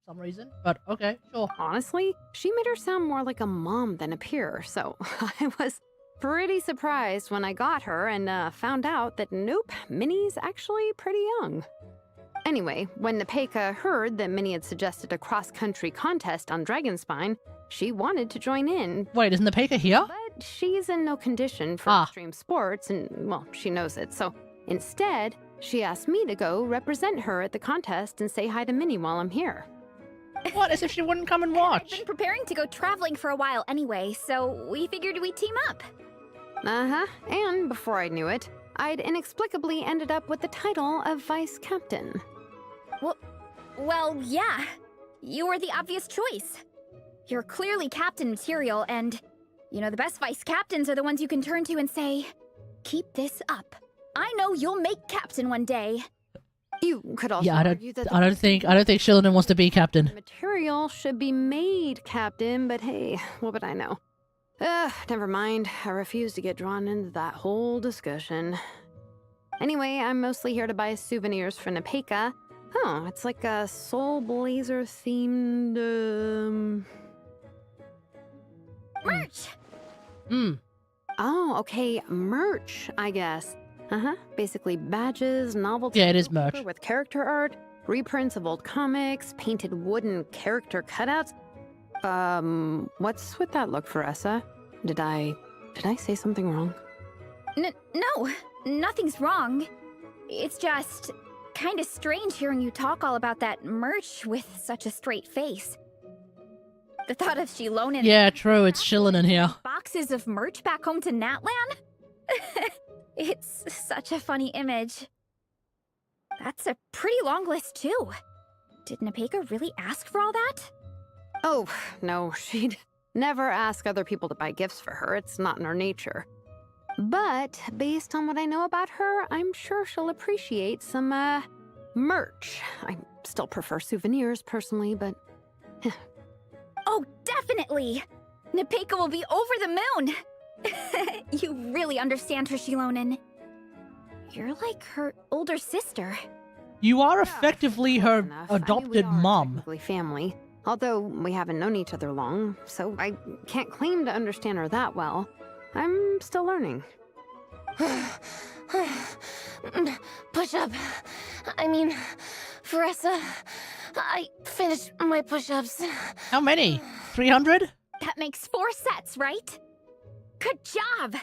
some reason, but okay, sure. Honestly, she made her sound more like a mom than a peer, so I was pretty surprised when I got her and found out that nope, Minnie's actually pretty young. Anyway, when Napeka heard that Minnie had suggested a cross-country contest on Dragonspine, she wanted to join in. Wait, isn't Napeka here? But she's in no condition for extreme sports, and, well, she knows it, so instead, she asked me to go represent her at the contest and say hi to Minnie while I'm here. What? As if she wouldn't come and watch. I've been preparing to go traveling for a while anyway, so we figured we'd team up. Uh-huh, and before I knew it, I'd inexplicably ended up with the title of vice captain. Well, yeah. You were the obvious choice. You're clearly captain material, and, you know, the best vice captains are the ones you can turn to and say, keep this up. I know you'll make captain one day. You could also argue that I don't think Shillinen wants to be captain. Material should be made captain, but hey, what would I know? Never mind. I refuse to get drawn into that whole discussion. Anyway, I'm mostly here to buy souvenirs for Napeka. Oh, it's like a Soul Blazer themed, merch! Oh, okay, merch, I guess. Basically badges, novelty. Yeah, it is merch. With character art, reprints of old comics, painted wooden character cutouts. What's with that look, Veressa? Did I say something wrong? No, nothing's wrong. It's just kind of strange hearing you talk all about that merch with such a straight face. The thought of Shilonen. Yeah, true, it's Shillinen here. Boxes of merch back home to Natlan? It's such a funny image. That's a pretty long list, too. Did Napeka really ask for all that? Oh, no, she'd never ask other people to buy gifts for her. It's not in her nature. But based on what I know about her, I'm sure she'll appreciate some, merch. I still prefer souvenirs, personally, but... Oh, definitely! Napeka will be over the moon! You really understand her, Shilonen. You're like her older sister. You are effectively her adopted mom. Technically family, although we haven't known each other long, so I can't claim to understand her that well. I'm still learning. Push-up. I mean, Veressa, I finished my push-ups. How many? 300? That makes 4 sets, right? Good job!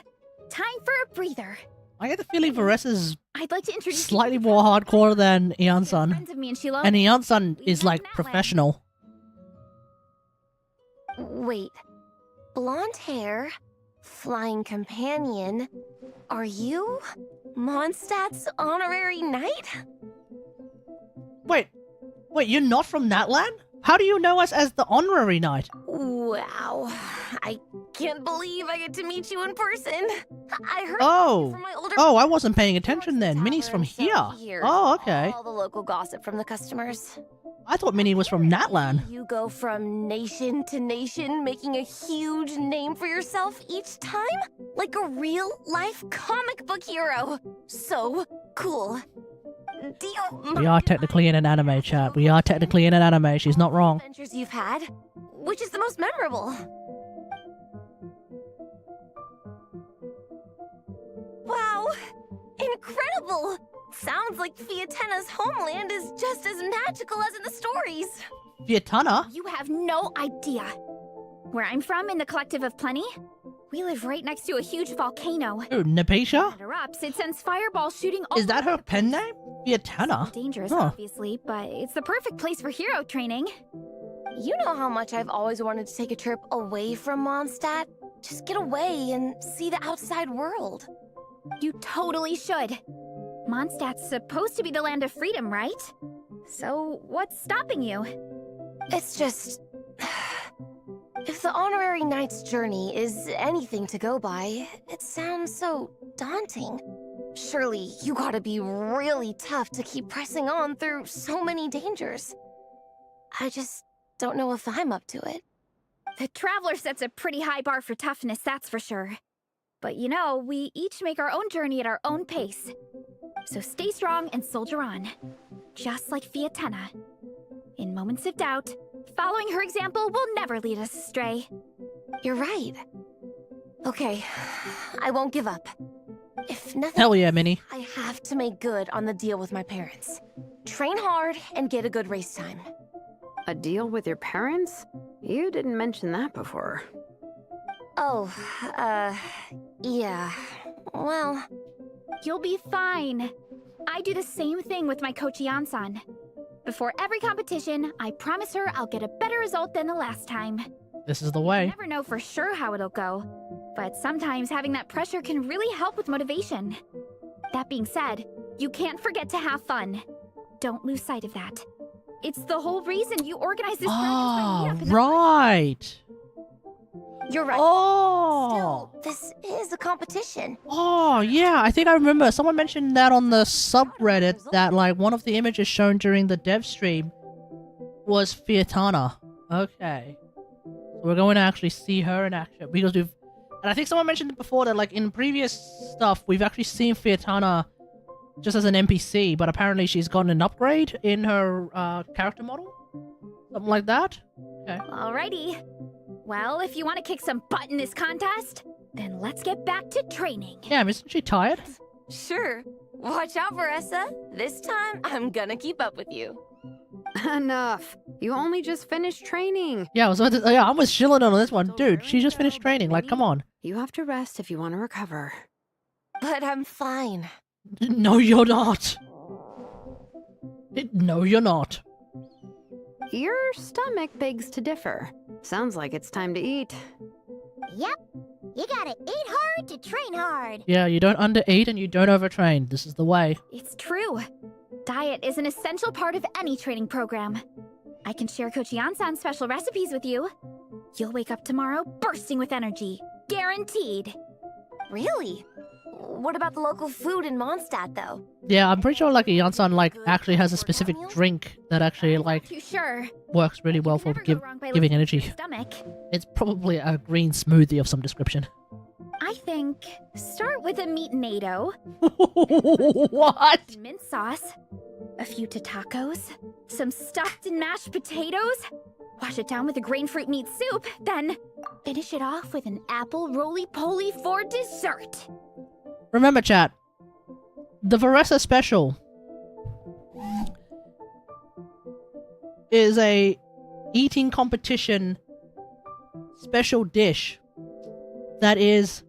Time for a breather. I get the feeling Veressa's I'd like to introduce slightly more hardcore than Ian-san. friends of me and Shilonen. And Ian-san is like professional. Wait. Blonde hair, flying companion. Are you Mondstadt's honorary knight? Wait, you're not from Natlan? How do you know us as the honorary knight? Wow. I can't believe I get to meet you in person. I heard from my older I wasn't paying attention then. Minnie's from here. Oh, okay. All the local gossip from the customers. I thought Minnie was from Natlan. You go from nation to nation, making a huge name for yourself each time? Like a real-life comic book hero. So cool. Do you... We are technically in an anime, chat. We are technically in an anime. She's not wrong. Adventures you've had? Which is the most memorable? Wow! Incredible! Sounds like Fiatena's homeland is just as magical as in the stories. Fiatena? You have no idea. Where I'm from, in the Collective of Plenty, we live right next to a huge volcano. Ooh, Nepesha? When it erupts, it sends fireballs shooting all Is that her pen name? Fiatena? Dangerous, obviously, but it's the perfect place for hero training. You know how much I've always wanted to take a trip away from Mondstadt? Just get away and see the outside world. You totally should. Mondstadt's supposed to be the land of freedom, right? So, what's stopping you? It's just... If the honorary knight's journey is anything to go by, it sounds so daunting. Surely you gotta be really tough to keep pressing on through so many dangers. I just don't know if I'm up to it. The Traveler sets a pretty high bar for toughness, that's for sure. But you know, we each make our own journey at our own pace. So stay strong and soldier on. Just like Fiatena. In moments of doubt, following her example will never lead us astray. You're right. Okay, I won't give up. If nothing Hell yeah, Minnie. I have to make good on the deal with my parents. Train hard and get a good race time. A deal with your parents? You didn't mention that before. Oh, yeah. Well... You'll be fine. I do the same thing with my coach Yan-san. Before every competition, I promise her I'll get a better result than the last time. This is the way. You never know for sure how it'll go, but sometimes having that pressure can really help with motivation. That being said, you can't forget to have fun. Don't lose sight of that. It's the whole reason you organize this Oh, right. You're right. Oh. Still, this is a competition. Oh, yeah. I think I remember someone mentioned that on the subreddit that, like, one of the images shown during the dev stream was Fiatana. Okay. So we're going to actually see her in action because we've... And I think someone mentioned it before that, like, in previous stuff, we've actually seen Fiatana just as an NPC, but apparently she's gotten an upgrade in her character model? Something like that? Okay. Alrighty. Well, if you want to kick some butt in this contest, then let's get back to training. Yeah, isn't she tired? Sure. Watch out, Veressa. This time, I'm gonna keep up with you. Enough. You only just finished training. Yeah, I was chilling on this one. Dude, she just finished training. Like, come on. You have to rest if you want to recover. But I'm fine. No, you're not. No, you're not. Your stomach begs to differ. Sounds like it's time to eat. Yep. You gotta eat hard to train hard. Yeah, you don't undereat and you don't overtrain. This is the way. It's true. Diet is an essential part of any training program. I can share Coach Yan-san's special recipes with you. You'll wake up tomorrow bursting with energy. Guaranteed. Really? What about the local food in Mondstadt, though? Yeah, I'm pretty sure like Yan-san like actually has a specific drink that actually like Too sure. works really well for giving energy. Stomach. It's probably a green smoothie of some description. I think start with a meat-nado. What? Mint sauce. A few tacos. Some stuffed and mashed potatoes. Wash it down with a grain fruit meat soup. Then finish it off with an apple roly-poly for dessert. Remember, chat, the Veressa special is a eating competition special dish that is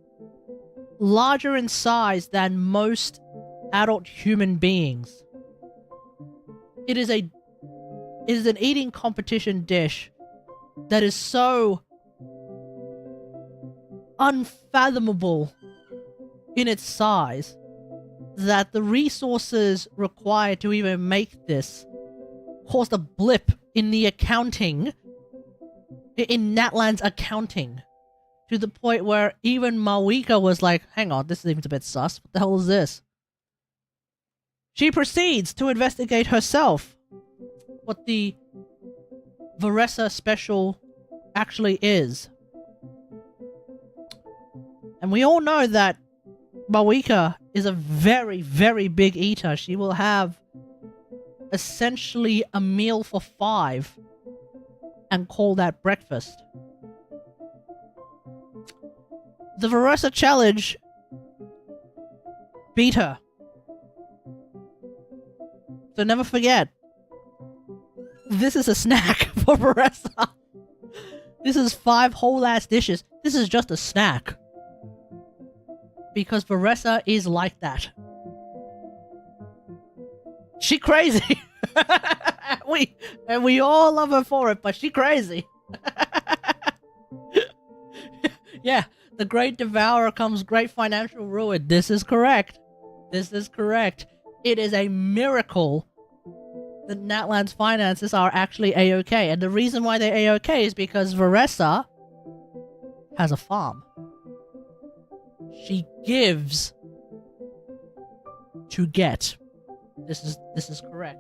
larger in size than most adult human beings. It is an eating competition dish that is so unfathomable in its size that the resources required to even make this caused a blip in the accounting, in Natlan's accounting, to the point where even Mawika was like, hang on, this seems a bit sus. What the hell is this? She proceeds to investigate herself what the Veressa special actually is. And we all know that Mawika is a very, very big eater. She will have essentially a meal for 5 and call that breakfast. The Veressa challenge beat her. So never forget, this is a snack for Veressa. This is 5 whole ass dishes. This is just a snack. Because Veressa is like that. She crazy. we all love her for it, but she crazy. Yeah, the great devourer comes great financial ruin. This is correct. This is correct. It is a miracle that Natlan's finances are actually A-okay. And the reason why they're A-okay is because Veressa has a farm. She gives to get. This is correct.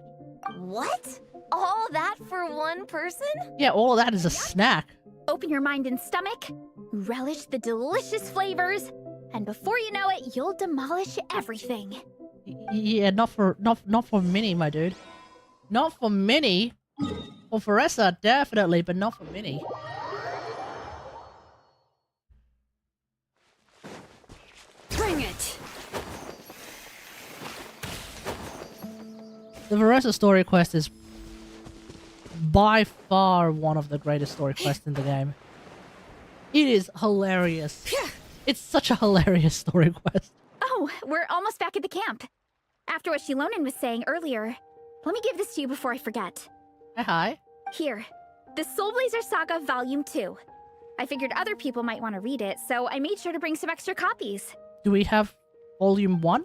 What? All that for one person? Yeah, all of that is a snack. Open your mind and stomach, relish the delicious flavors, and before you know it, you'll demolish everything. Yeah, not for Minnie, my dude. Not for Minnie. For Faressa, definitely, but not for Minnie. Bring it! The Faressa story quest is by far one of the greatest story quests in the game. It is hilarious. It's such a hilarious story quest. Oh, we're almost back at the camp. After what Shilonen was saying earlier, let me give this to you before I forget. Hi. Here, the Soul Blazer Saga Volume 2. I figured other people might want to read it, so I made sure to bring some extra copies. Do we have Volume 1?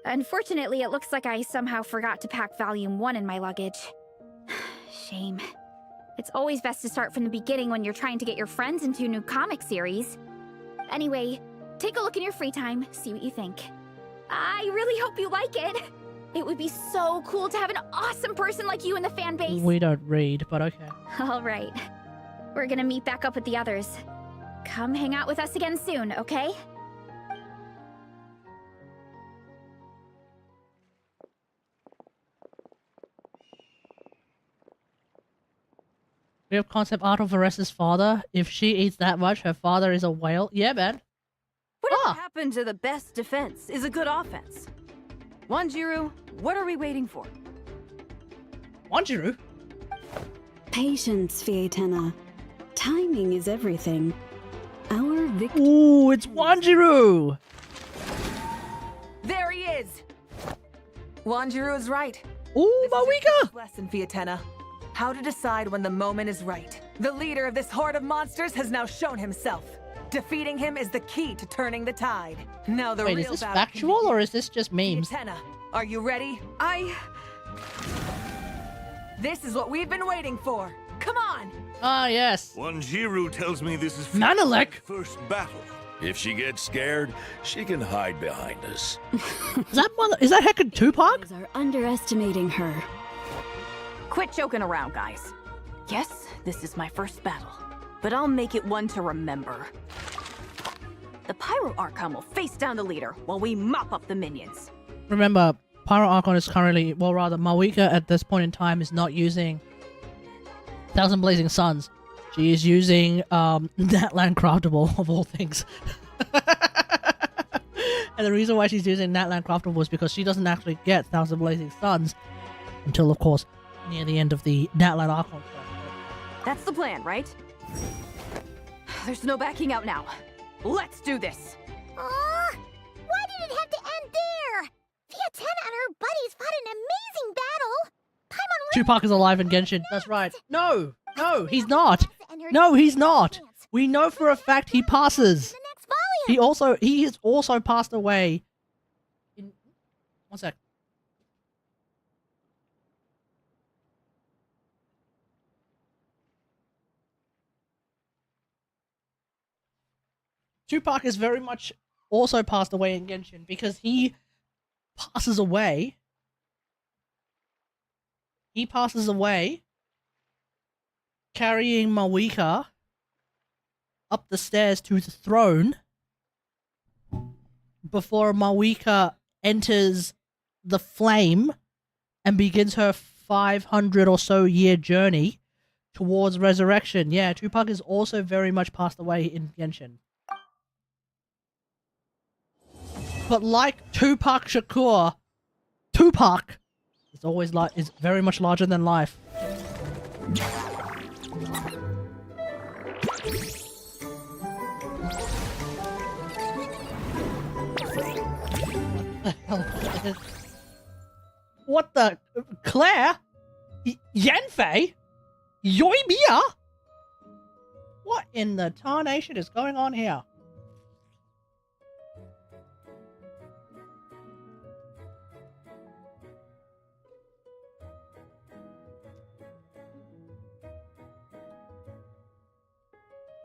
Unfortunately, it looks like I somehow forgot to pack Volume 1 in my luggage. Shame. It's always best to start from the beginning when you're trying to get your friends into a new comic series. Anyway, take a look in your free time, see what you think. I really hope you like it. It would be so cool to have an awesome person like you in the fan base. We don't read, but okay. All right. We're gonna meet back up with the others. Come hang out with us again soon, okay? We have concept art of Varessa's father. If she eats that much, her father is a whale. Yeah, man. Whatever happened to the best defense is a good offense. Wanjiru, what are we waiting for? Wanjiru? Patience, Fietena. Timing is everything. Our victory. Ooh, it's Wanjiru! There he is! Wanjiru is right. Ooh, Mawika! Lesson, Fietena. How to decide when the moment is right. The leader of this horde of monsters has now shown himself. Defeating him is the key to turning the tide. Now the Wait, real is this battle factual or is this just memes? Fietena, are you ready? This is what we've been waiting for. Come on! Ah, yes. Wanjiru tells me this is Manalek! first battle. If she gets scared, she can hide behind us. Is that heckin' Tupac? Are underestimating her. Quit joking around, guys. Yes, this is my first battle, but I'll make it one to remember. The Pyro Archon will face down the leader while we mop up the minions. Remember, Pyro Archon is currently, well rather, Mawika at this point in time is not using Thousand Blazing Suns. She is using Natlan Craftable, of all things. And the reason why she's using Natlan Craftable is because she doesn't actually get Thousand Blazing Suns until, of course, near the end of the Natlan Archon. That's the plan, right? There's no backing out now. Let's do this! Why did it have to end there? Fietena and her buddies fought an amazing battle! Tupac is alive in Genshin. That's right. No, he's not. No, he's not. We know for a fact he passes. He has also passed away. In... One sec. Tupac is very much also passed away in Genshin because he passes away. He passes away carrying Mawika up the stairs to the throne before Mawika enters the flame and begins her 500 or so year journey towards resurrection. Yeah, Tupac is also very much passed away in Genshin. But like Tupac Shakur, Tupac is very much larger than life. What the? Claire? Yanfei? Yoimiya? What in the tarnation is going on here?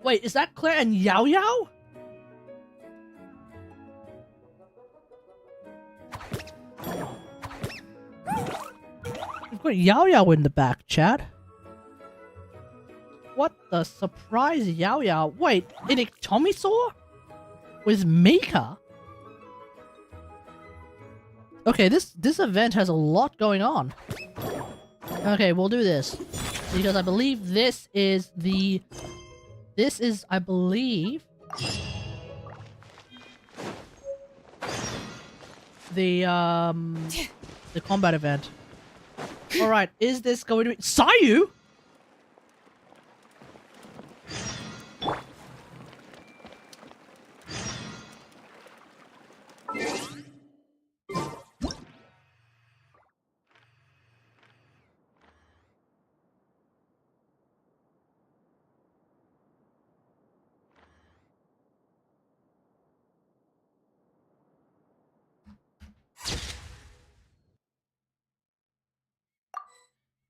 Wait, is that Claire and Yao Yao? We've got Yao Yao in the back, chat. What the surprise, Yao Yao? Wait, in Tomisaur? With Mika? Okay, this event has a lot going on. Okay, we'll do this. Because I believe this is the... This is, I believe... The combat event. Alright, is this going to be... Sayu?!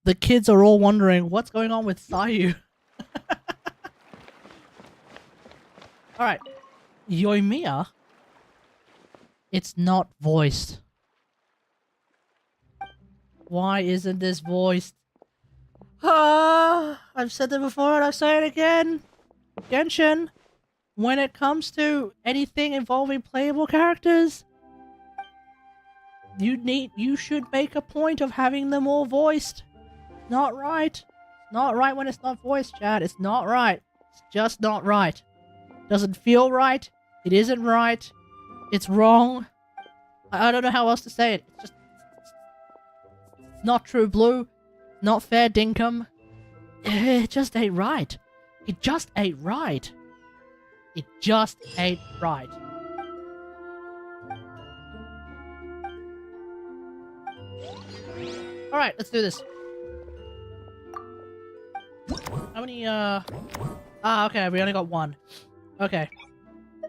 The kids are all wondering what's going on with Sayu. Alright. Yoimiya? It's not voiced. Why isn't this voiced? I've said it before and I'll say it again. Genshin, when it comes to anything involving playable characters, you should make a point of having them all voiced. Not right. It's not right when it's not voiced, chat. It's not right. It's just not right. Doesn't feel right. It isn't right. It's wrong. I don't know how else to say it. It's just... It's not true blue. Not fair dinkum. It just ain't right. It just ain't right. It just ain't right. Alright, let's do this. How many, okay, we only got one. Okay.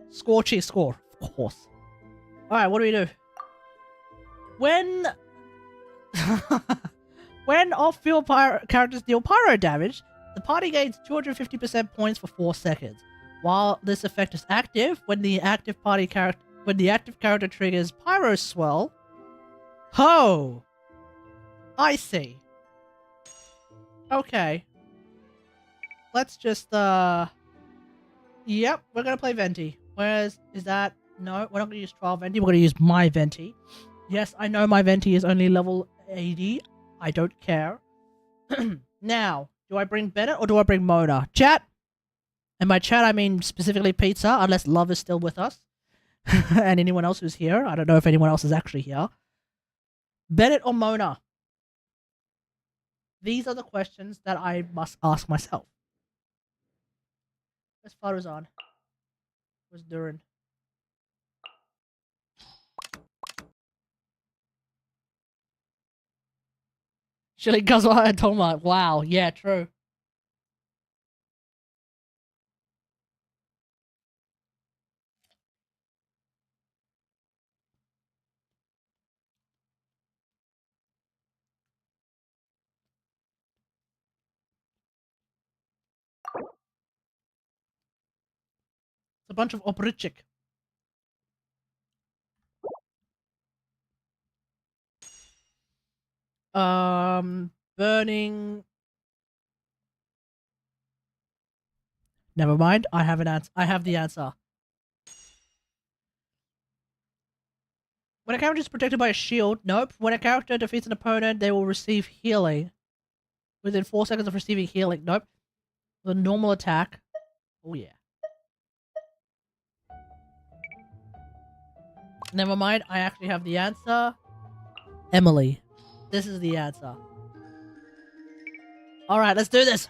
Scorchy score, of course. Alright, what do we do? When... When off-field characters deal pyro damage, the party gains 250% points for 4 seconds. While this effect is active, when the active character triggers pyro swell... Ho! I see. Okay. Let's just, Yep, we're gonna play Venti. Is that... No, we're not gonna use trial Venti, we're gonna use my Venti. Yes, I know my Venti is only level 80. I don't care. Now, do I bring Bennett or do I bring Mona? Chat! And by chat, I mean specifically Pizza, unless Love is still with us. And anyone else who's here. I don't know if anyone else is actually here. Bennett or Mona? These are the questions that I must ask myself. Where's Faruzan? Where's Durin? Shilly Guzzle and Toma. Wow, yeah, true. It's a bunch of Oprichik. Burning... Never mind, I have an answer. I have the answer. When a character is protected by a shield, nope. When a character defeats an opponent, they will receive healing. Within 4 seconds of receiving healing, nope. The normal attack. Oh yeah. Never mind, I actually have the answer. Emily. This is the answer. Alright, let's do this!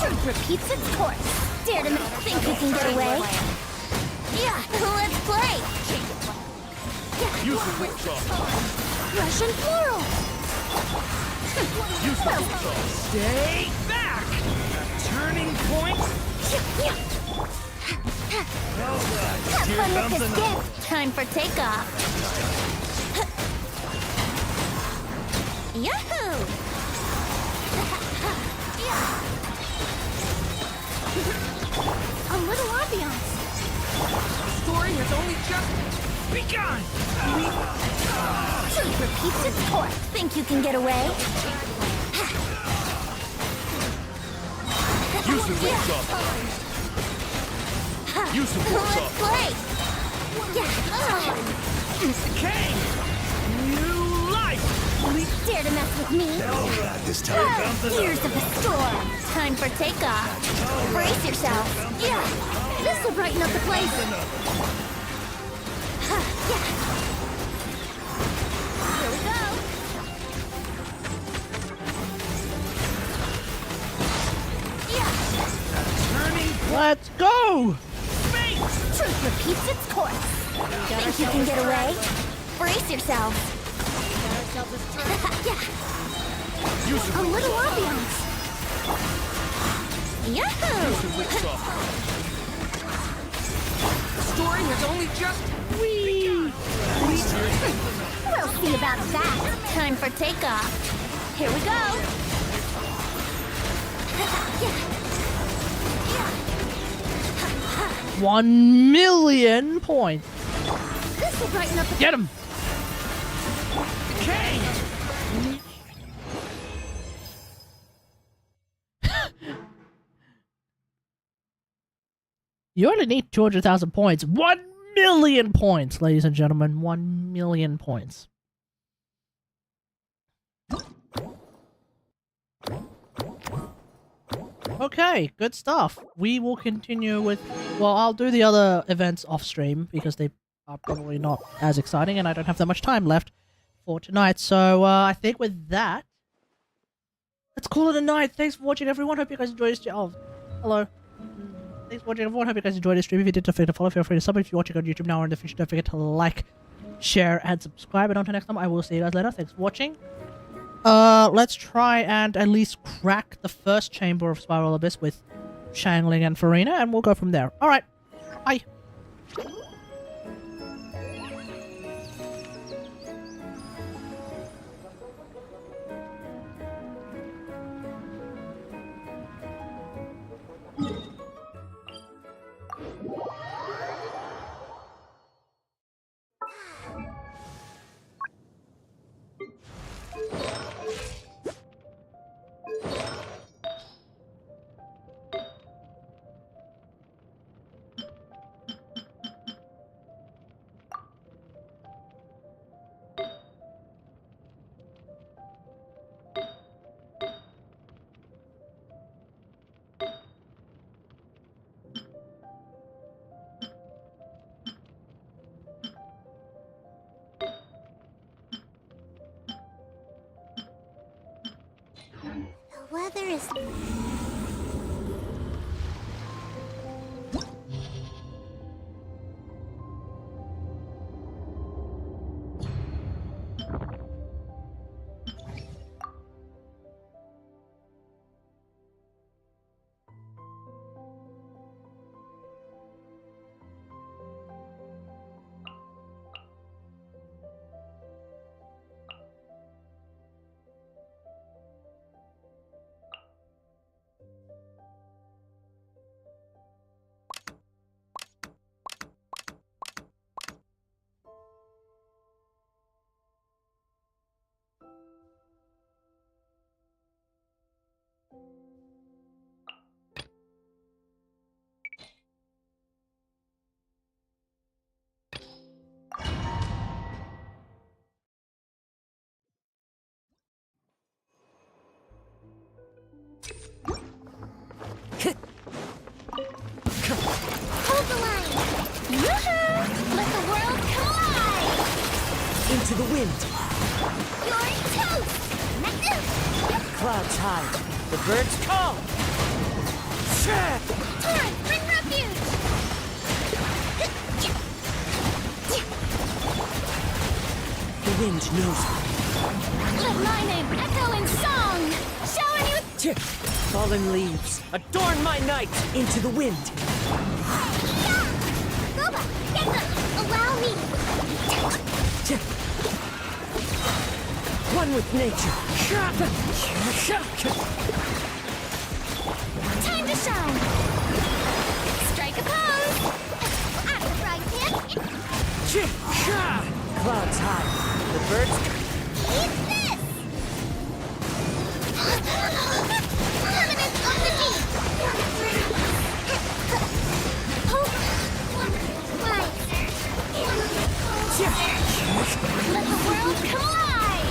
Truth repeats its course. Dare to think we can get away? Yeah, let's play. Use the quick draw. Russian floral. Use the quick draw. Stay back! Turning point? Have fun with this gift. Time for takeoff. Yahoo! Truth repeats its course. Think you can get away? Use the wings up. Use the force Let's up. play! Decay! New life! Dare to mess with me? Not this time. Years of the storm. Time for takeoff. Brace yourself. Yeah, this will brighten up the place. Here we go. Let's go! Truth repeats its course. Think you can get away? Brace yourself. A little ambiance. Yahoo! The story has only just... We'll see about that. Time for takeoff. Here we go. 1,000,000 points. This will brighten up the... Get him! You only need 200,000 points. 1,000,000 points, ladies and gentlemen. 1,000,000 points. Okay, good stuff. We will continue with... Well, I'll do the other events off stream because they are probably not as exciting and I don't have that much time left for tonight. So I think with that, let's call it a night. Thanks for watching, everyone. Hope you guys enjoyed this. Oh, hello. Thanks for watching, everyone. Hope you guys enjoyed this stream. If you did, don't forget to follow. Feel free to sub if you're watching on YouTube now or in the future. Don't forget to like, share, and subscribe. And until next time, I will see you guys later. Thanks for watching. Let's try and at least crack the first chamber of Spiral Abyss with Shangling and Farina, and we'll go from there. Alright, bye! The weather is... Hold the line! Yoo-hoo! Let the world collide! Into the wind. You're toast! Clouds high. The birds call. Torrent, bring refuge! The wind knows me. Let my name echo in song! Shower me with... Fallen leaves. Adorn my night. Into the wind. Boba, get them! Allow me! One with nature. Time to shine! Strike a pose! Out of the frying pan! Clouds high. The birds... Eat this! Permanent of the deep! Let the world come alive!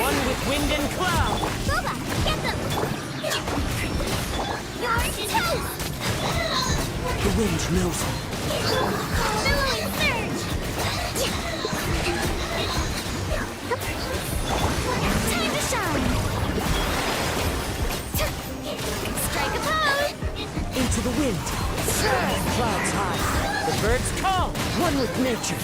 One with wind and cloud! Boba, get them! You're toast! The wind knows it. Billowing surge! Time to shine! Strike a pose! Into the wind. Clouds high. The birds call. One with nature.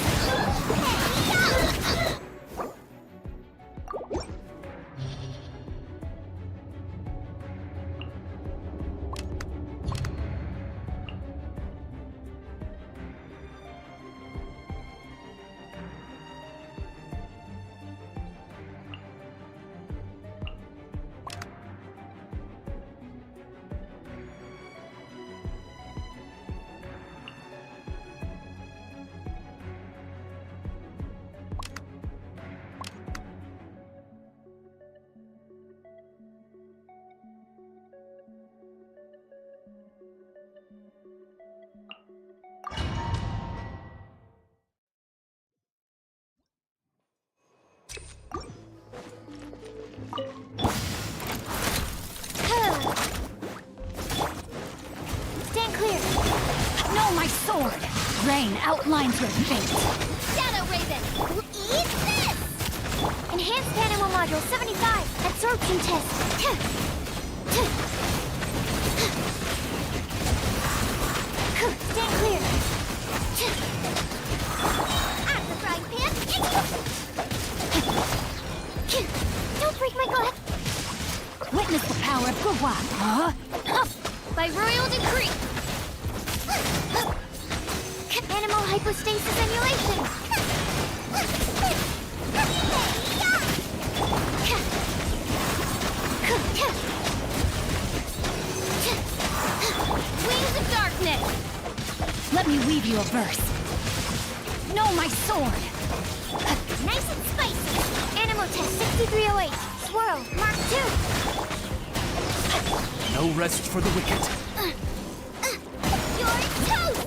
Stand clear! No, my sword! Rain outlines your fate. Shadow Raven! Eat this! Enhanced Animal Module 75. Absorption test. Stand clear! At the frying pan! Don't break my glass! Witness the power of Gua. Huh? By royal decree! Animal hypostasis emulation! Wings of darkness! Let me weave you a verse. No, my sword! Nice and spicy! Animal test 6308. Swirl, Mark 2. No rest for the wicked. You're toast!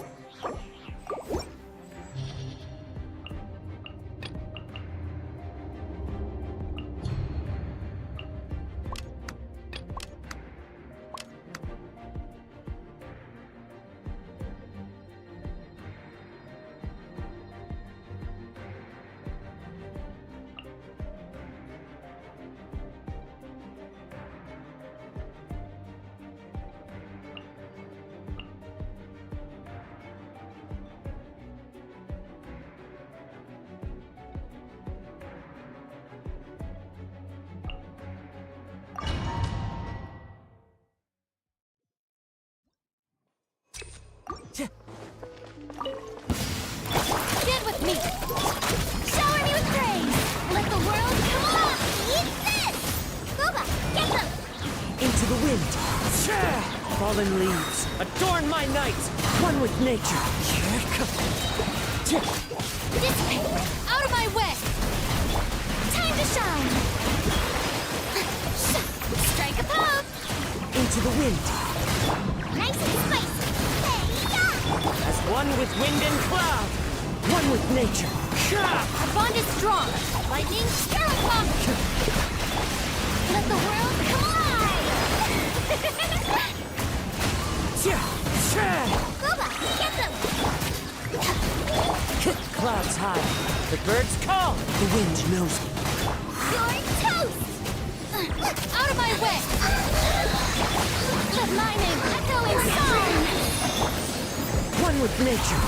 Stand with me! Shower me with praise! Let the world come alive! Eat this! Boba, get them! Into the wind. Fallen leaves. Adorn my night. One with nature. Dissipate! Out of my way! Time to shine! Strike a pose! Into the wind. Nice and spicy! As one with wind and cloud. One with nature. Our bond is strong! Lightning, spirit pump! Let the world come alive! Boba, get them! Clouds high. The birds call. The wind knows me. You're toast! Out of my way! Let my name echo in song! One with nature.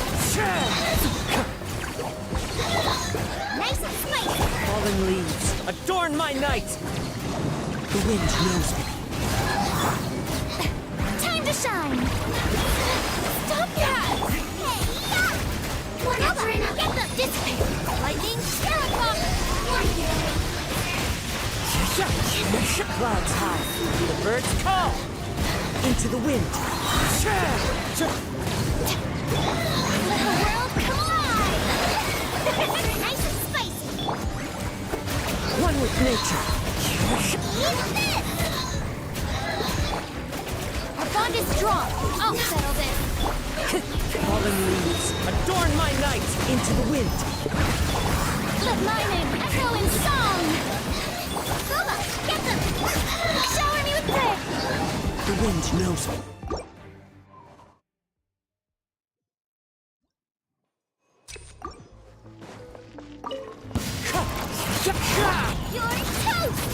Nice and spicy! Fallen leaves. Adorn my night. The wind knows me. Time to shine! Stop that! Whatever! Get them! Dissipate! Lightning, spirit pump! Clouds high. The birds call. Into the wind. Let the world come alive! Nice and spicy. One with nature. Eat this! Our bond is strong. I'll settle this. Fallen leaves, adorn my night into the wind. Let my name echo in song. Booba, get them! Shower me with prayer. The wind knows me. You're toast!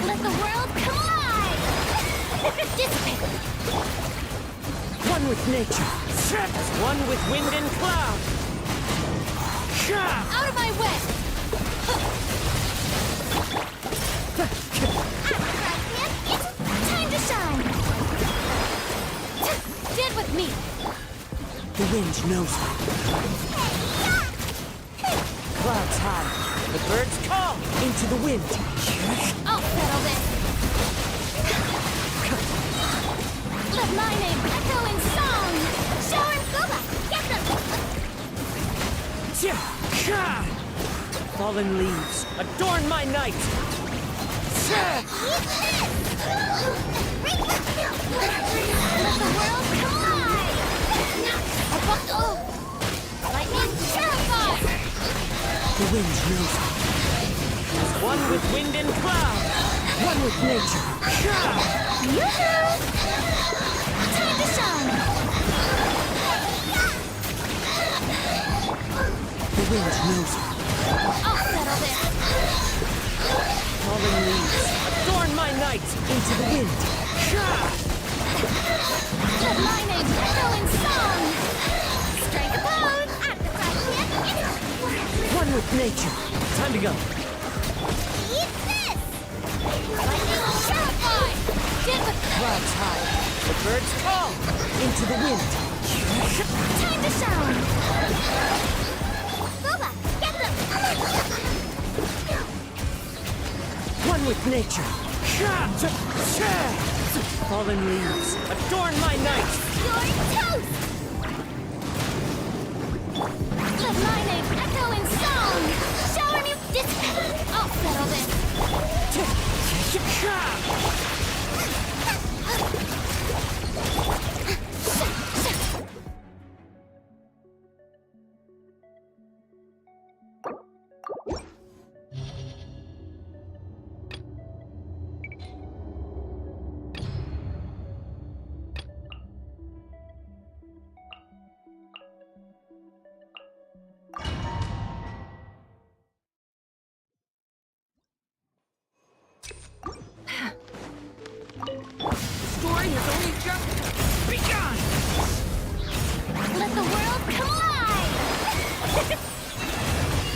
Let the world collide! Dissipate! One with nature. One with wind and cloud. Out of my way! It's time to shine! Stand with me! The wind knows me. Clouds high. The birds call into the wind. I'll settle this! Let my name echo in song! Shower and Booba, get them! Fallen leaves, adorn my night! Let the world collide! Lightning terrified! The wind knows me. One with wind and cloud. One with nature. Yoo-hoo! Time to shine! The wind knows me. I'll settle this! Fallen leaves, adorn my night into the wind. Let my name echo in song! Strike a pose! At the front. One with nature. Time to go. Eat this! Lightning terrified! Did with Clouds high. The birds call into the wind. time to shine! Booba, get them! One with nature. Fallen leaves, adorn my night. You're toast! Let my name echo in song! Shower me with dissipate! I'll settle this! Story has only just begun! Let the world collide!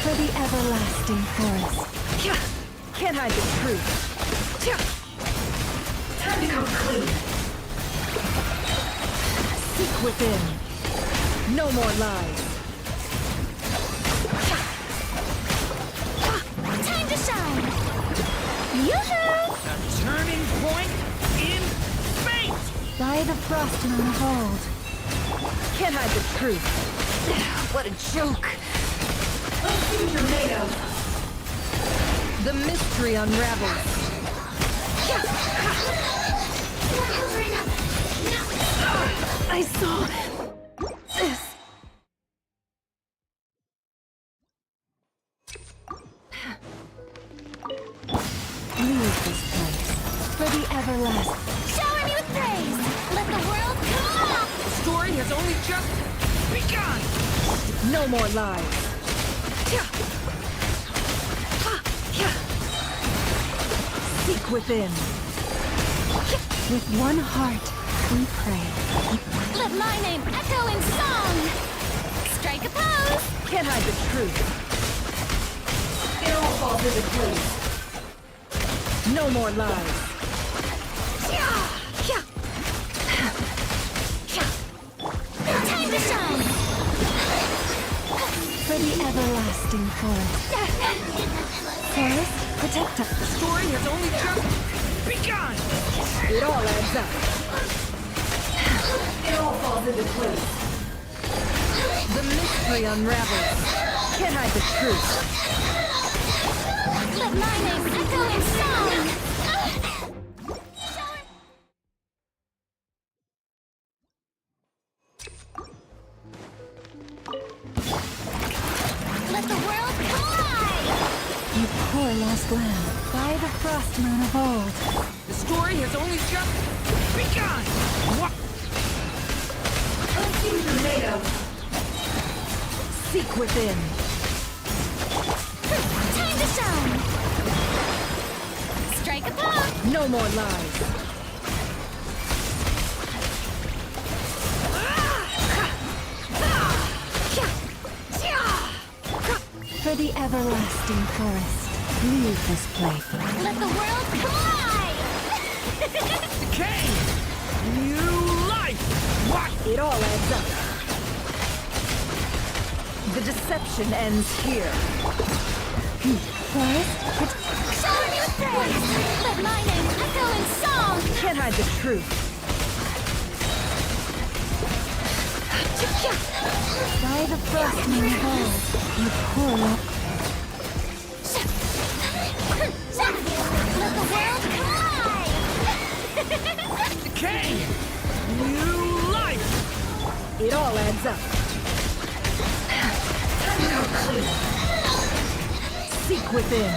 For the everlasting forest. Can't hide the truth. Time to come clean. Seek within. No more lies. Time to shine! Yoo-hoo! A turning point in fate! By the frost on the hold. Can't hide the truth. What a joke. The mystery unravels. I saw this. Leave this place for the everlasting. Shower me with praise! Let the world collide! Story has only just begun! No more lies. Seek within. With one heart, we pray. Let my name echo in song! Strike a pose! Can't hide the truth. It all falls into place. No more lies. Time to shine! For the everlasting forest. Forest, protect us. The story has only just begun! It all adds up. It all falls into place. The mystery unravels. Can't hide the truth. Let my name echo in song! Let the world collide! You poor lost lamb, by the frost moon of old. The story has only just begun! What? Seek within. Time to shine! Strike a pop! No more lies. For the everlasting forest, leave this plaything. Let the world collide! Decay! New life! What? It all adds up. The deception ends here. Forest? Shower me with praise! Let my name echo in song! Can't hide the truth. By the frost moon of old, you poor lost. Let the world collide! Decay! New life! It all adds up. Seek within.